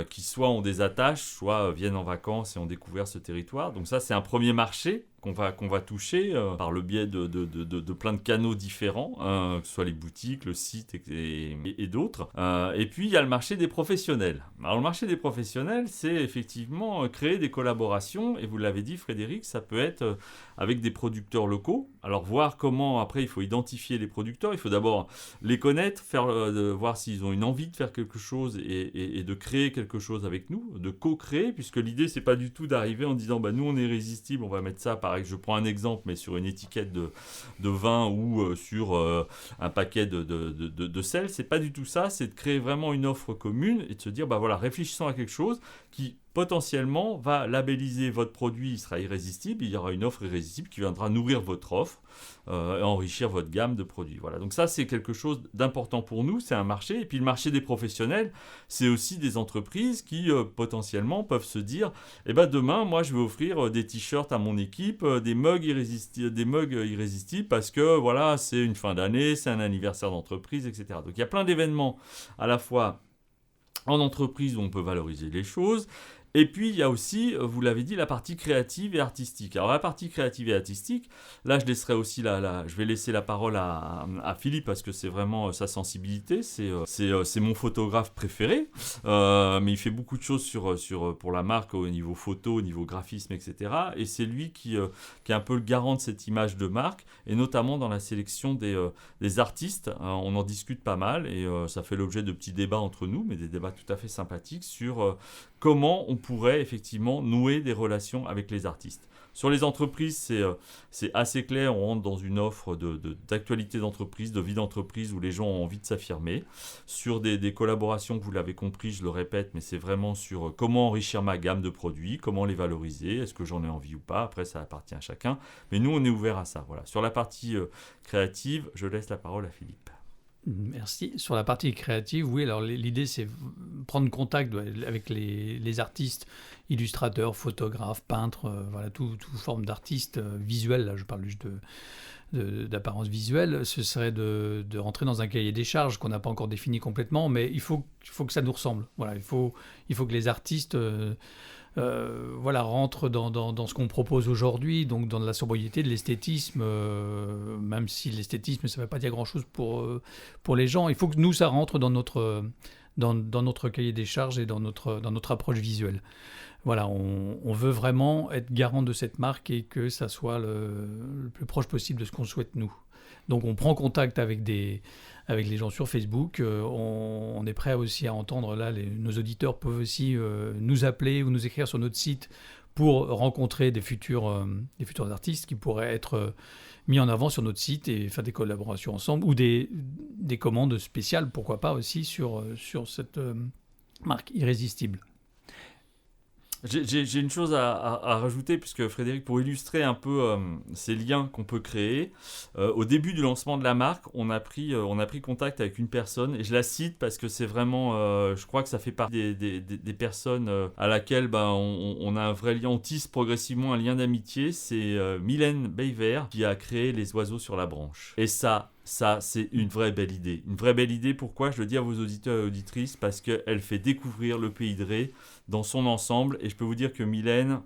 qui soit ont des attaches, soit viennent en vacances et ont découvert ce territoire. Donc ça, c'est un premier marché qu'on va toucher par le biais de plein de canaux différents, que ce soit les boutiques, le site et d'autres. Et puis, il y a le marché des professionnels. Alors, le marché des professionnels, c'est effectivement créer des collaborations, et vous l'avez dit, Frédéric, ça peut être avec des producteurs locaux. Alors, voir comment, après, il faut identifier les producteurs, il faut d'abord les connaître, voir s'ils ont une envie de faire quelque chose et de créer quelque chose avec nous, de co-créer, puisque l'idée, c'est pas du tout d'arriver en disant, nous, on est irrésistible, on va mettre ça je prends un exemple, mais sur une étiquette de vin ou sur un paquet de sel, c'est pas du tout ça, c'est de créer vraiment une offre commune et de se dire, réfléchissons à quelque chose qui potentiellement va labelliser votre produit, il sera irrésistible, il y aura une offre irrésistible qui viendra nourrir votre offre et enrichir votre gamme de produits. Voilà. Donc ça, c'est quelque chose d'important pour nous, c'est un marché. Et puis le marché des professionnels, c'est aussi des entreprises qui potentiellement peuvent se dire, demain, moi, je vais offrir des t-shirts à mon équipe, des mugs irrésistibles parce que voilà, c'est une fin d'année, c'est un anniversaire d'entreprise, etc. Donc il y a plein d'événements à la fois en entreprise où on peut valoriser les choses. Et puis, il y a aussi, vous l'avez dit, la partie créative et artistique. Alors, la partie créative et artistique, là, je vais laisser la parole à Philippe parce que c'est vraiment sa sensibilité. C'est mon photographe préféré, mais il fait beaucoup de choses pour la marque au niveau photo, au niveau graphisme, etc. Et c'est lui qui est un peu le garant de cette image de marque, et notamment dans la sélection des artistes. On en discute pas mal, et ça fait l'objet de petits débats entre nous, mais des débats tout à fait sympathiques sur comment on pourrait effectivement nouer des relations avec les artistes. Sur les entreprises, c'est assez clair, on rentre dans une offre d'actualité d'entreprise, de vie d'entreprise où les gens ont envie de s'affirmer. Sur des collaborations, vous l'avez compris, je le répète, mais c'est vraiment sur comment enrichir ma gamme de produits, comment les valoriser, est-ce que j'en ai envie ou pas, après ça appartient à chacun. Mais nous, on est ouvert à ça. Voilà. Sur la partie créative, je laisse la parole à Philippe. Merci. Sur la partie créative, oui, alors l'idée c'est prendre contact avec les artistes, illustrateurs, photographes, peintres, toute forme d'artistes visuels, là je parle juste d'apparence visuelle. Ce serait de rentrer dans un cahier des charges qu'on n'a pas encore défini complètement, mais il faut que ça nous ressemble. Voilà, il faut que les artistes rentrent dans ce qu'on propose aujourd'hui, donc dans de la sobriété, de l'esthétisme, même si l'esthétisme ça ne veut pas dire grand-chose pour les gens. Il faut que nous, ça rentre dans notre cahier des charges et dans notre approche visuelle. Voilà, on veut vraiment être garant de cette marque et que ça soit le plus proche possible de ce qu'on souhaite nous. Donc on prend contact avec les gens sur Facebook. On est prêt aussi à entendre, là, nos auditeurs peuvent aussi nous appeler ou nous écrire sur notre site pour rencontrer des futurs artistes qui pourraient être mis en avant sur notre site et faire des collaborations ensemble ou des commandes spéciales, pourquoi pas aussi sur cette marque irrésistible. J'ai une chose à rajouter, puisque Frédéric, pour illustrer un peu ces liens qu'on peut créer, au début du lancement de la marque, on a pris contact avec une personne, et je la cite parce que c'est vraiment, je crois que ça fait partie des personnes à laquelle on a un vrai lien, on tisse progressivement un lien d'amitié. C'est Mylène Beyver qui a créé Les Oiseaux sur la branche. Et ça, c'est une vraie belle idée. Une vraie belle idée, pourquoi? Je le dis à vos auditeurs et auditrices, parce qu'elle fait découvrir le Pays de Ré dans son ensemble. Et je peux vous dire que Mylène,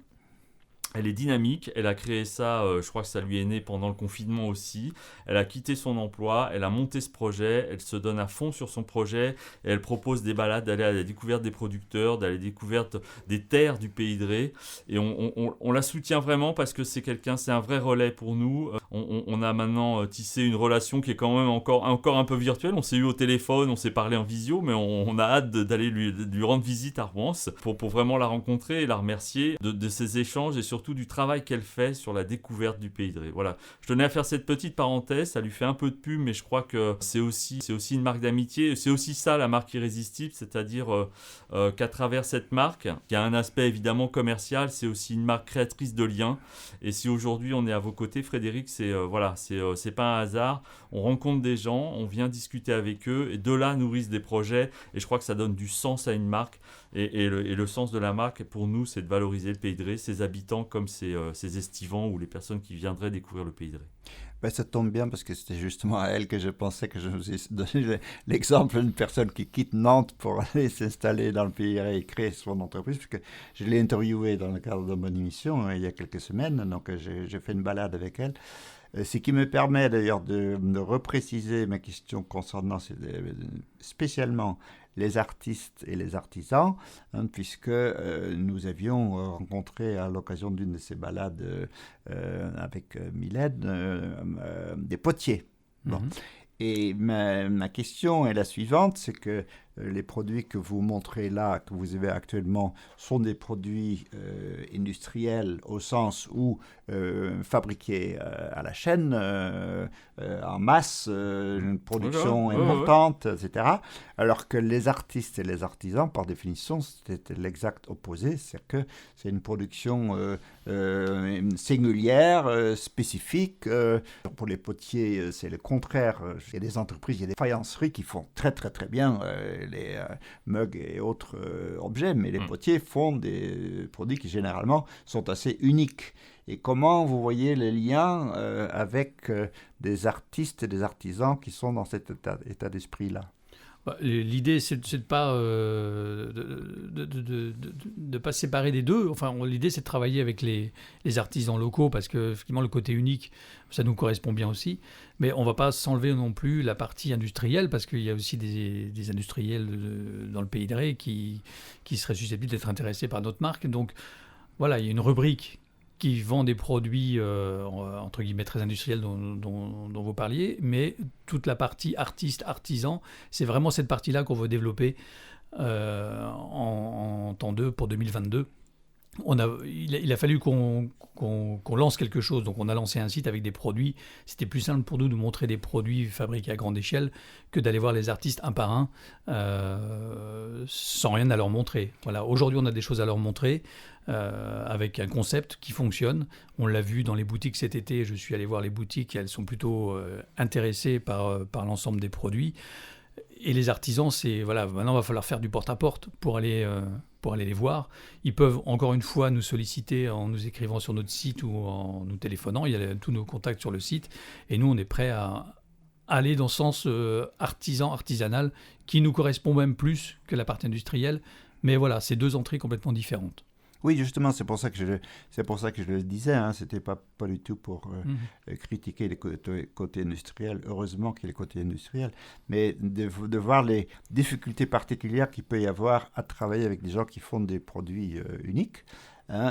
Elle est dynamique, elle a créé ça, je crois que ça lui est né pendant le confinement aussi. Elle a quitté son emploi, elle a monté ce projet, elle se donne à fond sur son projet et elle propose des balades, d'aller à la découverte des producteurs, d'aller à la découverte des terres du Pays de Ré. Et on la soutient vraiment parce que c'est un vrai relais pour nous. On a maintenant tissé une relation qui est quand même encore un peu virtuelle. On s'est eu au téléphone, on s'est parlé en visio, mais on a hâte d'aller lui rendre visite à Rouen pour vraiment la rencontrer et la remercier de ces échanges et surtout du travail qu'elle fait sur la découverte du Pays de Ré. Voilà, je tenais à faire cette petite parenthèse, ça lui fait un peu de pub, mais je crois que c'est aussi une marque d'amitié, c'est aussi ça la marque Irrésistible, c'est-à-dire qu'à travers cette marque, qui a un aspect évidemment commercial, c'est aussi une marque créatrice de liens, et si aujourd'hui on est à vos côtés, Frédéric, c'est pas un hasard, on rencontre des gens, on vient discuter avec eux, et de là nourrissent des projets, et je crois que ça donne du sens à une marque, et le sens de la marque, pour nous, c'est de valoriser le Pays de Ré, ses habitants comme ses estivants ou les personnes qui viendraient découvrir le Pays de Ré. Ben, ça tombe bien parce que c'était justement à elle que je pensais que je vous ai donné l'exemple d'une personne qui quitte Nantes pour aller s'installer dans le Pays de Ré et créer son entreprise, puisque je l'ai interviewée dans le cadre de mon émission il y a quelques semaines, donc j'ai fait une balade avec elle. Ce qui me permet d'ailleurs de repréciser ma question concernant spécialement les artistes et les artisans, puisque nous avions rencontré à l'occasion d'une de ces balades avec Mylène des potiers. Bon. Et ma question est la suivante, c'est que les produits que vous montrez là, que vous avez actuellement, sont des produits industriels au sens où fabriqués à la chaîne, en masse, une production importante, etc. Alors que les artistes et les artisans, par définition, c'est l'exact opposé, c'est-à-dire que c'est une production singulière, spécifique. Pour les potiers, c'est le contraire. Il y a des entreprises, il y a des faïenceries qui font très très très bien les mugs et autres objets, mais les potiers font des produits qui généralement sont assez uniques. Et comment vous voyez les liens avec des artistes et des artisans qui sont dans cet état d'esprit-là? L'idée, c'est de ne pas séparer des deux. Enfin, l'idée, c'est de travailler avec les artisans locaux parce que, effectivement, le côté unique, ça nous correspond bien aussi. Mais on ne va pas s'enlever non plus la partie industrielle parce qu'il y a aussi des industriels dans le Pays de Ré qui seraient susceptibles d'être intéressés par notre marque. Donc, voilà, il y a une rubrique qui vend des produits entre guillemets très industriels dont vous parliez, mais toute la partie artisan, c'est vraiment cette partie-là qu'on veut développer en temps 2 pour 2022. Il a fallu qu'on lance quelque chose, donc on a lancé un site avec des produits. C'était plus simple pour nous de montrer des produits fabriqués à grande échelle que d'aller voir les artistes un par un sans rien à leur montrer. Voilà. Aujourd'hui, on a des choses à leur montrer avec un concept qui fonctionne. On l'a vu dans les boutiques cet été, je suis allé voir les boutiques, elles sont plutôt intéressées par l'ensemble des produits. Et les artisans, maintenant il va falloir faire du porte-à-porte pour aller les voir. Ils peuvent encore une fois nous solliciter en nous écrivant sur notre site ou en nous téléphonant. Il y a tous nos contacts sur le site. Et nous, on est prêts à aller dans ce sens artisanal qui nous correspond même plus que la partie industrielle. Mais voilà, c'est deux entrées complètement différentes. Oui, justement, c'est pour ça que je le disais. C'était pas du tout pour critiquer les côtés industriels. Heureusement qu'il y a les côtés industriels, mais de voir les difficultés particulières qu'il peut y avoir à travailler avec des gens qui font des produits uniques.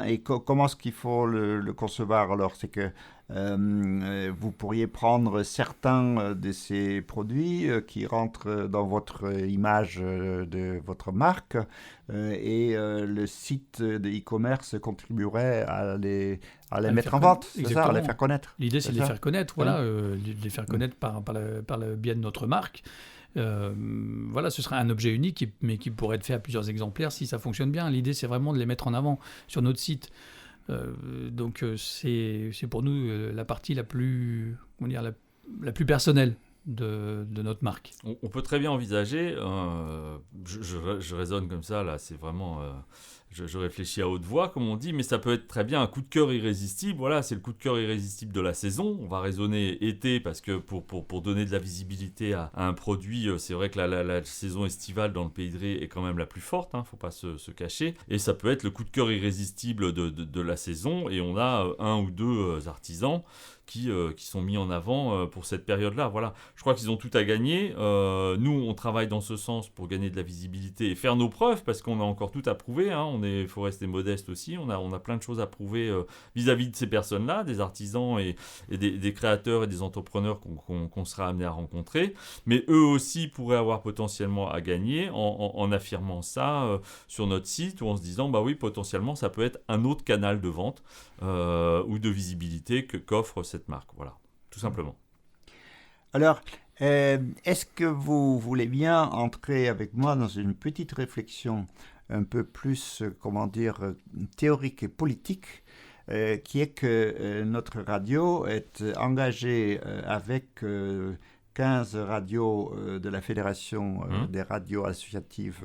Et comment est-ce qu'il faut le concevoir? Alors, c'est que vous pourriez prendre certains de ces produits qui rentrent dans votre image de votre marque et le site de e-commerce contribuerait à les mettre en vente, c'est ça, à les faire connaître. L'idée, c'est de les faire connaître, de les faire connaître par le biais de notre marque. Voilà, ce sera un objet unique, mais qui pourrait être fait à plusieurs exemplaires si ça fonctionne bien. L'idée, c'est vraiment de les mettre en avant sur notre site. Donc, c'est pour nous la partie la plus personnelle de notre marque. On peut très bien envisager, je raisonne comme ça, là, c'est vraiment je réfléchis à haute voix, comme on dit, mais ça peut être très bien un coup de cœur irrésistible. Voilà, c'est le coup de cœur irrésistible de la saison. On va raisonner été parce que pour donner de la visibilité à un produit, c'est vrai que la saison estivale dans le Pays de Ré est quand même la plus forte, faut pas se cacher. Et ça peut être le coup de cœur irrésistible de la saison, et on a un ou deux artisans qui sont mis en avant pour cette période-là. Voilà. Je crois qu'ils ont tout à gagner. Nous, on travaille dans ce sens pour gagner de la visibilité et faire nos preuves, parce qu'on a encore tout à prouver. Il faut rester modeste aussi. On a plein de choses à prouver vis-à-vis de ces personnes-là, des artisans et des créateurs et des entrepreneurs qu'on sera amené à rencontrer. Mais eux aussi pourraient avoir potentiellement à gagner en affirmant ça sur notre site, ou en se disant, bah oui, potentiellement, ça peut être un autre canal de vente ou de visibilité qu'offre cette marque. Voilà, tout simplement. Alors, est-ce que vous voulez bien entrer avec moi dans une petite réflexion un peu plus, théorique et politique, qui est que notre radio est engagée avec 15 radios de la Fédération des radios associatives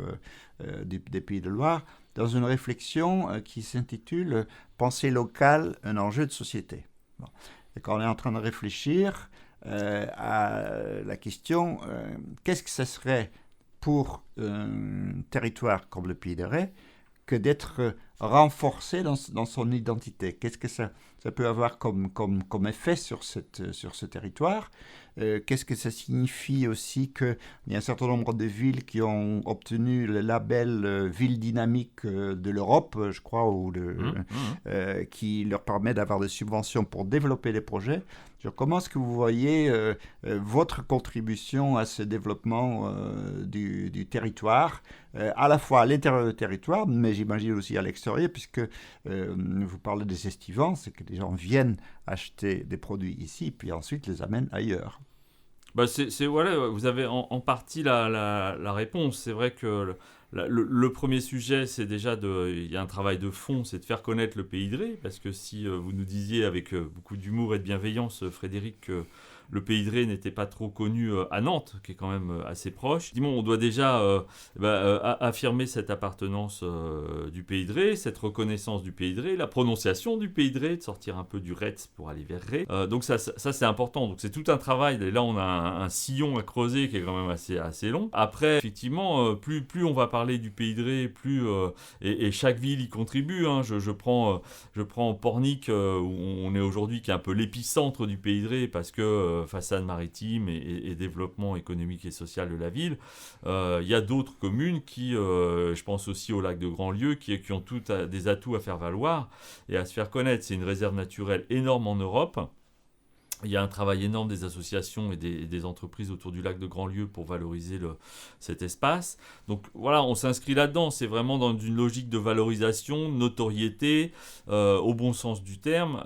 des Pays de Loire, dans une réflexion qui s'intitule « Pensée locale, un enjeu de société ». Bon. Et quand on est en train de réfléchir à la question qu'est-ce que ce serait pour un territoire comme le Pays de Ré que d'être renforcé dans son identité. Qu'est-ce que ça peut avoir comme effet sur ce territoire? Qu'est-ce que ça signifie aussi qu'il y a un certain nombre de villes qui ont obtenu le label Ville dynamique de l'Europe, je crois, qui leur permet d'avoir des subventions pour développer des projets. Comment est-ce que vous voyez votre contribution à ce développement du territoire, à la fois à l'intérieur du territoire, mais j'imagine aussi à l'extérieur, puisque vous parlez des estivants, c'est que les gens viennent acheter des produits ici, puis ensuite les amènent ailleurs. Voilà, vous avez en partie la réponse. C'est vrai que le premier sujet, c'est déjà il y a un travail de fond, c'est de faire connaître le Pays de Ré, parce que si vous nous disiez avec beaucoup d'humour et de bienveillance, Frédéric, que le Pays de Ré n'était pas trop connu à Nantes, qui est quand même assez proche. On doit déjà affirmer cette appartenance du Pays de Ré, cette reconnaissance du Pays de Ré, la prononciation du Pays de Ré, de sortir un peu du Retz pour aller vers Ré. Donc ça c'est important. Donc c'est tout un travail. Et là, on a un sillon à creuser qui est quand même assez long. Après, effectivement, plus on va parler du Pays de Ré, plus et chaque ville y contribue. Je prends Pornic, où on est aujourd'hui, qui est un peu l'épicentre du Pays de Ré, parce que façade maritime et développement économique et social de la ville. Il y a d'autres communes qui, je pense aussi au lac de Grandlieu, qui ont tous des atouts à faire valoir et à se faire connaître. C'est une réserve naturelle énorme en Europe. Il y a un travail énorme des associations et des entreprises autour du lac de Grandlieu pour valoriser cet espace. Donc voilà, on s'inscrit là-dedans. C'est vraiment dans une logique de valorisation, de notoriété, au bon sens du terme,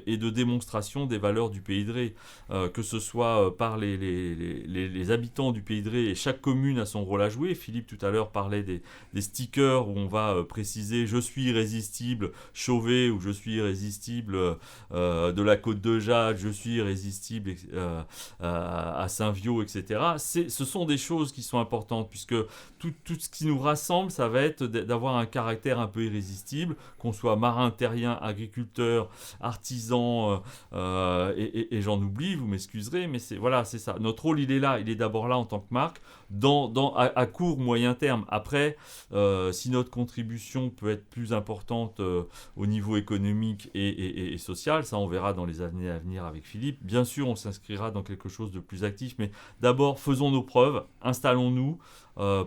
et de démonstration des valeurs du Pays de Ré. Que ce soit par les habitants du Pays de Ré, et chaque commune a son rôle à jouer. Philippe tout à l'heure parlait des stickers où on va préciser « Je suis irrésistible Chauvet » ou « Je suis irrésistible de la Côte de Jade »,« Je suis irrésistible à Saint-Viau », etc. Ce sont des choses qui sont importantes, puisque tout ce qui nous rassemble, ça va être d'avoir un caractère un peu irrésistible, qu'on soit marin, terrien, agriculteur, artisan, et j'en oublie, vous m'excuserez, mais c'est ça. Notre rôle, il est là, il est d'abord là en tant que marque, à court, moyen terme. Après, si notre contribution peut être plus importante au niveau économique et social, ça on verra dans les années à venir avec Philippe. Bien sûr, on s'inscrira dans quelque chose de plus actif, mais d'abord, faisons nos preuves, installons-nous,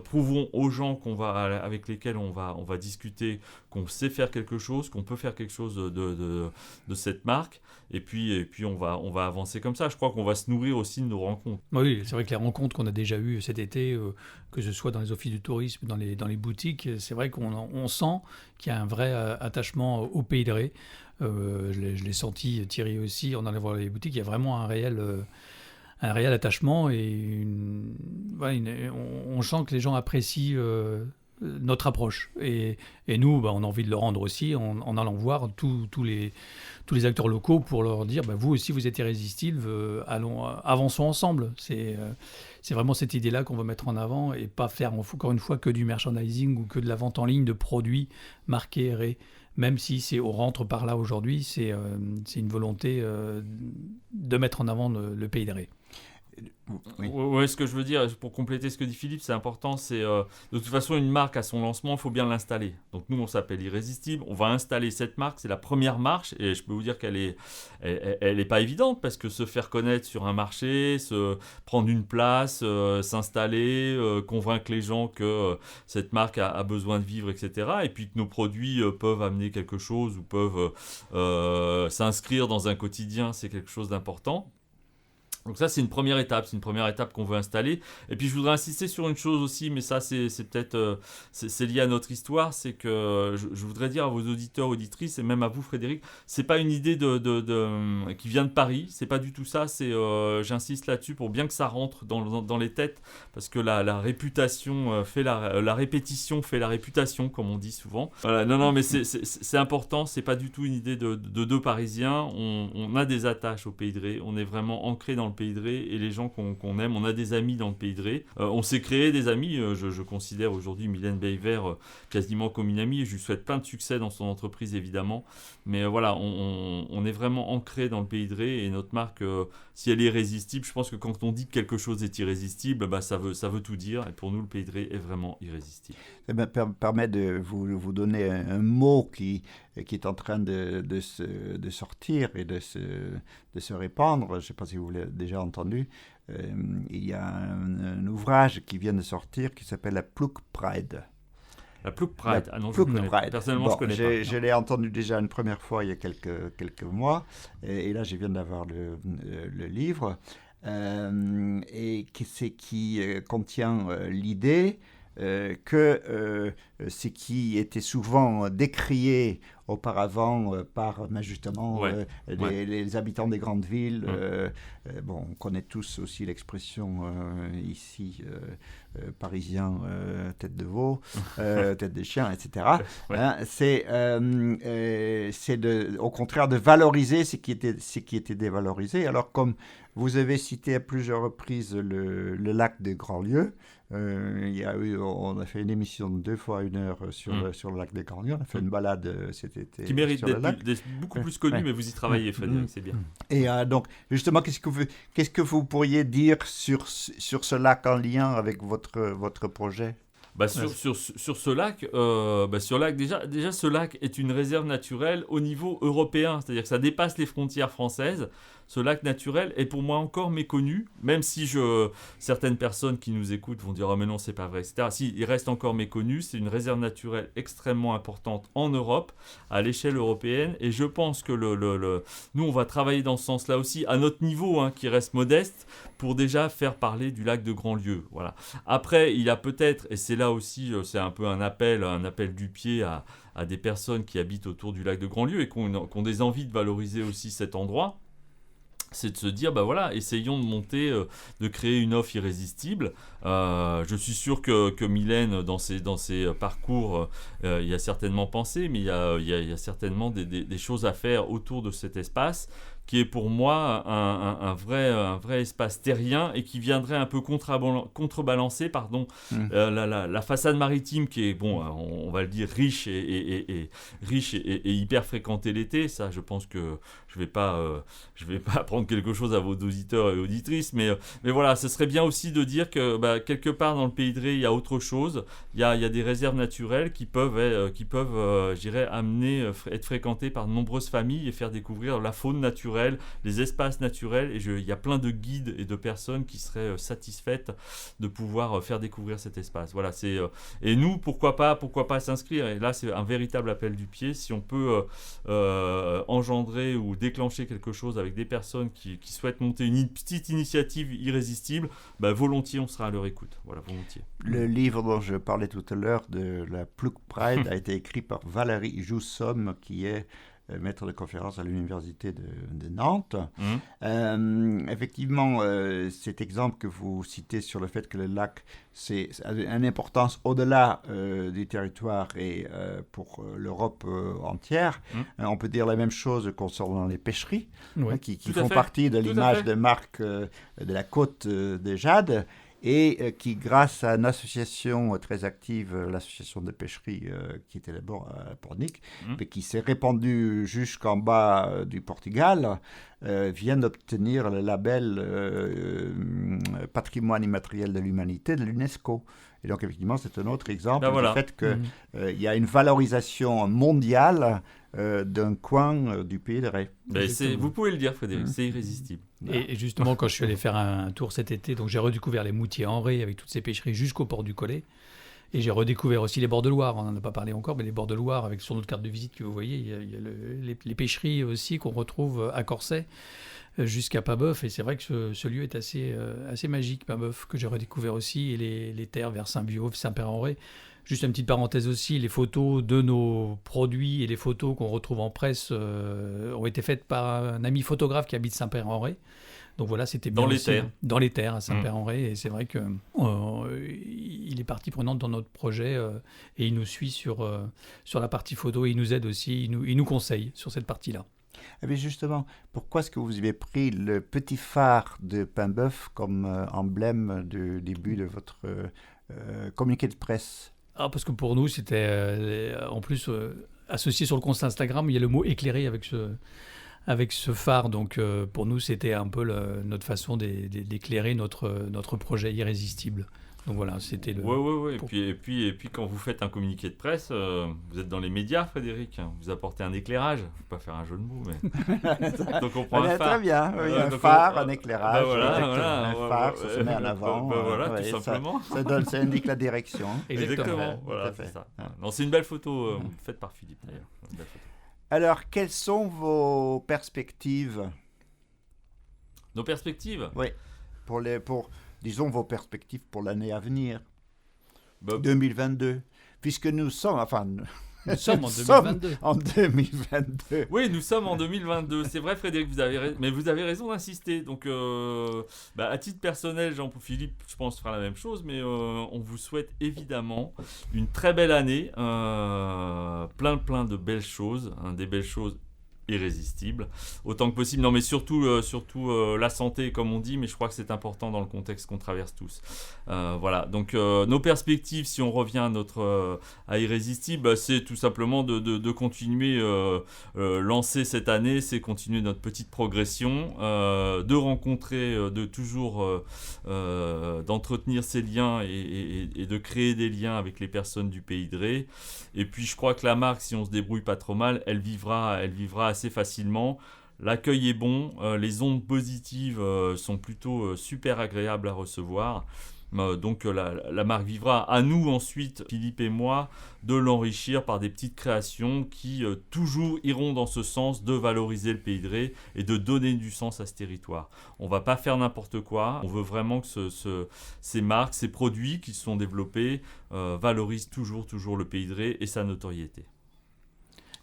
prouvons aux gens avec lesquels on va discuter qu'on sait faire quelque chose, qu'on peut faire quelque chose de cette marque, et puis on va avancer comme ça. Je crois qu'on va se nourrir aussi de nos rencontres. Oui, c'est vrai que les rencontres qu'on a déjà eues cet été, que ce soit dans les offices du tourisme, dans les boutiques, c'est vrai qu'on sent qu'il y a un vrai attachement au Pays de Ré. Je l'ai senti, Thierry aussi, en allant voir les boutiques, il y a vraiment un réel attachement, et on sent que les gens apprécient notre approche. Et nous, on a envie de le rendre aussi en allant voir tous les acteurs locaux pour leur dire vous aussi vous êtes irrésistibles, avançons ensemble. C'est vraiment cette idée-là qu'on veut mettre en avant et pas faire encore une fois que du merchandising ou que de la vente en ligne de produits marqués RE. Même si on rentre par là aujourd'hui, c'est une volonté de mettre en avant le pays de Ré. Oui. Ouais, ce que je veux dire, pour compléter ce que dit Philippe, c'est important, c'est de toute façon une marque à son lancement, il faut bien l'installer. Donc nous, on s'appelle Irrésistible, on va installer cette marque, c'est la première marche, et je peux vous dire qu'elle est pas évidente, parce que se faire connaître sur un marché, se prendre une place, s'installer, convaincre les gens que cette marque a besoin de vivre, etc. Et puis que nos produits peuvent amener quelque chose ou peuvent s'inscrire dans un quotidien, c'est quelque chose d'important. Donc ça, c'est une première étape qu'on veut installer. Et puis je voudrais insister sur une chose aussi, mais ça c'est peut-être c'est lié à notre histoire, c'est que je voudrais dire à vos auditeurs, auditrices, et même à vous Frédéric, c'est pas une idée qui vient de Paris, c'est pas du tout ça, j'insiste là-dessus pour bien que ça rentre dans les têtes, parce que la réputation fait la répétition fait la réputation, comme on dit souvent. Voilà, non, mais c'est important, c'est pas du tout une idée de deux Parisiens, on a des attaches au Pays de Ré, on est vraiment ancré dans le Pays de Ré et les gens qu'on aime, on a des amis dans le Pays de Ré, on s'est créé des amis, je considère aujourd'hui Mylène Beyver quasiment comme une amie et je lui souhaite plein de succès dans son entreprise évidemment, mais voilà, on est vraiment ancré dans le Pays de Ré et notre marque, si elle est irrésistible, je pense que quand on dit que quelque chose est irrésistible, ça veut tout dire et pour nous le Pays de Ré est vraiment irrésistible. Ça me permet de vous donner un mot qui est en train de sortir et de se répandre. Je ne sais pas si vous l'avez déjà entendu. Il y a un ouvrage qui vient de sortir qui s'appelle la Ploeg Pride. La Ploeg Pride. Personnellement, je connais pas. Je l'ai entendu déjà une première fois il y a quelques mois. Et là, je viens d'avoir le livre. Et qui contient l'idée que ce qui était souvent décrié auparavant par justement les habitants des grandes villes. On connaît tous aussi l'expression ici parisien tête de veau, tête de chien, etc. C'est au contraire de valoriser ce qui était dévalorisé. Alors comme vous avez cité à plusieurs reprises le lac des Grandlieux, on a fait une émission de 2 fois 1 heure sur le lac des Grandlieux. On a fait une balade cet été. Qui mérite d'être beaucoup plus connu, mais vous y travaillez, Frédéric, c'est bien. Et donc, justement, qu'est-ce que vous pourriez dire sur ce lac en lien avec votre projet ? Sur ce lac, déjà ce lac est une réserve naturelle au niveau européen, c'est-à-dire que ça dépasse les frontières françaises. Ce lac naturel est pour moi encore méconnu, même si certaines personnes qui nous écoutent vont dire « Ah mais non, c'est pas vrai, etc. » Si, il reste encore méconnu, c'est une réserve naturelle extrêmement importante en Europe, à l'échelle européenne, et je pense que nous, on va travailler dans ce sens-là aussi, à notre niveau, qui reste modeste, pour déjà faire parler du lac de Grandlieu. Voilà. Après, il y a peut-être, et c'est là aussi, c'est un peu un appel du pied à des personnes qui habitent autour du lac de Grandlieu et qui ont des envies de valoriser aussi cet endroit, c'est de se dire, essayons de monter, de créer une offre irrésistible. Je suis sûr que Mylène, dans ses parcours, il y a certainement pensé, mais il y a certainement des choses à faire autour de cet espace, qui est pour moi un vrai espace terrien et qui viendrait un peu contrebalancer la façade maritime qui est, on va le dire, riche et hyper fréquentée l'été. Ça, je pense que je vais pas apprendre quelque chose à vos auditeurs et auditrices, mais voilà, ce serait bien aussi de dire que quelque part dans le Pays de Ré, il y a autre chose. Il y a des réserves naturelles qui peuvent je dirais, être fréquentées par de nombreuses familles et faire découvrir la faune naturelle, les espaces naturels, et il y a plein de guides et de personnes qui seraient satisfaites de pouvoir faire découvrir cet espace. Voilà, et nous, pourquoi pas s'inscrire, et là c'est un véritable appel du pied, si on peut engendrer ou déclencher quelque chose avec des personnes qui souhaitent monter une petite initiative irrésistible, volontiers on sera à leur écoute. Voilà, volontiers. Le livre dont je parlais tout à l'heure de la Ploeg Pride a été écrit par Valérie Joussomme, qui est maître de conférence à l'université de Nantes. Effectivement, cet exemple que vous citez sur le fait que le lac a une importance au-delà du territoire et pour l'Europe entière, on peut dire la même chose concernant les pêcheries, qui font partie de l'image de marque de la côte de Jade. Et qui, grâce à une association très active, l'association de pêcherie qui était d'abord à Pornic, mais qui s'est répandue jusqu'en bas du Portugal, vient d'obtenir le label patrimoine immatériel de l'humanité de l'UNESCO. Et donc, effectivement, c'est un autre exemple du fait qu'il y a une valorisation mondiale d'un coin du pays de Ré. Vous pouvez le dire, Frédéric, c'est irrésistible. Et justement, quand je suis allé faire un tour cet été, donc j'ai redécouvert les Moutiers en Ré avec toutes ces pêcheries jusqu'au port du Collet. Et j'ai redécouvert aussi les bords de Loire, on n'en a pas parlé encore, mais les bords de Loire, avec sur notre carte de visite que vous voyez, il y a les pêcheries aussi qu'on retrouve à Corsay jusqu'à Paimboeuf. Et c'est vrai que ce lieu est assez magique, Paimboeuf, que j'ai redécouvert aussi, et les terres vers Saint-Viauf, Saint-Père-en-Ré. Juste une petite parenthèse aussi, les photos de nos produits et les photos qu'on retrouve en presse ont été faites par un ami photographe qui habite Saint-Père-en-Ré. Donc voilà, c'était bien dans les terres à Saint-Père-en-Ré. Et c'est vrai qu'il est partie prenante dans notre projet et il nous suit sur la partie photo. Et il nous aide aussi, il nous conseille sur cette partie-là. Mais justement, pourquoi est-ce que vous avez pris le petit phare de Paimboeuf comme emblème du début de votre communiqué de presse ? Parce que pour nous, c'était en plus associé sur le compte Instagram, il y a le mot éclairé avec ce phare. Donc pour nous, c'était un peu notre façon d'éclairer notre projet irrésistible. Donc voilà, c'était le... Oui. Et puis quand vous faites un communiqué de presse, vous êtes dans les médias, Frédéric. Vous apportez un éclairage. Il ne faut pas faire un jeu de mots, mais... Donc on prend un phare. Très bien, oui, un phare, un éclairage. Un phare, ça se met en avant. Tout simplement. Ça indique la direction. Exactement. Voilà, c'est ça. Non, c'est une belle photo faite par Philippe, d'ailleurs. Alors, quelles sont vos perspectives ? Nos perspectives ? Oui, disons vos perspectives pour l'année à venir, 2022, puisque nous sommes en 2022. En 2022. Oui, nous sommes en 2022. C'est vrai, Frédéric, mais vous avez raison d'insister. Donc, à titre personnel, Jean-Philippe, je pense, fera la même chose, mais on vous souhaite évidemment une très belle année, plein de belles choses, des belles choses irrésistible autant que possible. Non, mais surtout la santé, comme on dit, mais je crois que c'est important dans le contexte qu'on traverse tous. Voilà, donc nos perspectives, si on revient à Irrésistible, c'est tout simplement de continuer lancer cette année, c'est continuer notre petite progression, de rencontrer, de toujours d'entretenir ces liens et de créer des liens avec les personnes du Pays de Ré. Et puis je crois que la marque, si on se débrouille pas trop mal, elle vivra assez facilement. L'accueil est bon, les ondes positives sont plutôt super agréables à recevoir. Donc la marque vivra. À nous ensuite, Philippe et moi, de l'enrichir par des petites créations qui toujours iront dans ce sens de valoriser le Pays de Ré et de donner du sens à ce territoire. On ne va pas faire n'importe quoi. On veut vraiment que ces marques, ces produits qui sont développés valorisent toujours le Pays de Ré et sa notoriété.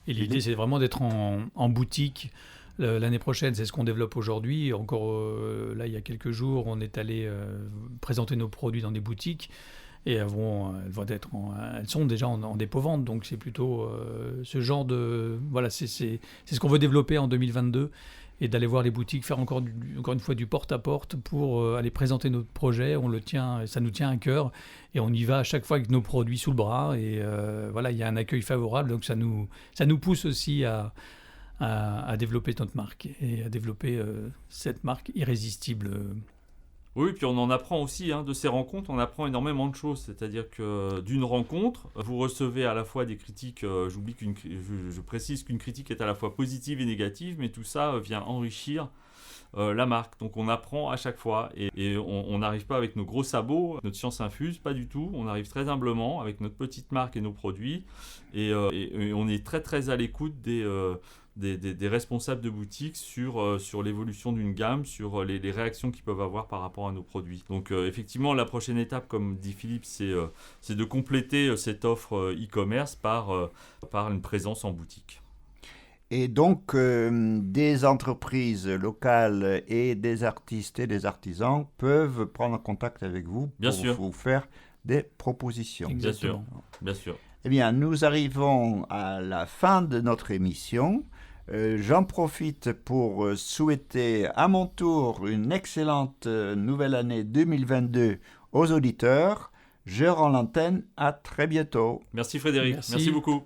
Et l'idée, c'est vraiment d'être en boutique l'année prochaine. C'est ce qu'on développe aujourd'hui. Encore là, il y a quelques jours, on est allé présenter nos produits dans des boutiques et elles sont déjà en dépôt-vente. Donc, c'est plutôt ce genre de... Voilà, c'est ce qu'on veut développer en 2022 et d'aller voir les boutiques, faire encore une fois du porte-à-porte pour aller présenter notre projet. Ça nous tient à cœur et on y va à chaque fois avec nos produits sous le bras. Et voilà, il y a un accueil favorable. Donc, ça nous pousse aussi à développer notre marque et à développer cette marque irrésistible. Oui, puis on en apprend aussi de ces rencontres, on apprend énormément de choses. C'est-à-dire que d'une rencontre, vous recevez à la fois des critiques, je précise qu'une critique est à la fois positive et négative, mais tout ça vient enrichir la marque. Donc on apprend à chaque fois et on n'arrive pas avec nos gros sabots, notre science infuse, pas du tout. On arrive très humblement avec notre petite marque et nos produits et on est très très à l'écoute des responsables de boutique sur l'évolution d'une gamme, sur les réactions qu'ils peuvent avoir par rapport à nos produits. Donc effectivement, la prochaine étape, comme dit Philippe, c'est de compléter cette offre e-commerce par une présence en boutique. Et donc, des entreprises locales et des artistes et des artisans peuvent prendre contact avec vous Bien pour sûr. vous faire des propositions. Bien sûr, Exactement. bien sûr. Eh bien, nous arrivons à la fin de notre émission. J'en profite pour souhaiter à mon tour une excellente nouvelle année 2022 aux auditeurs. Je rends l'antenne, à très bientôt. Merci Frédéric, Merci. merci beaucoup.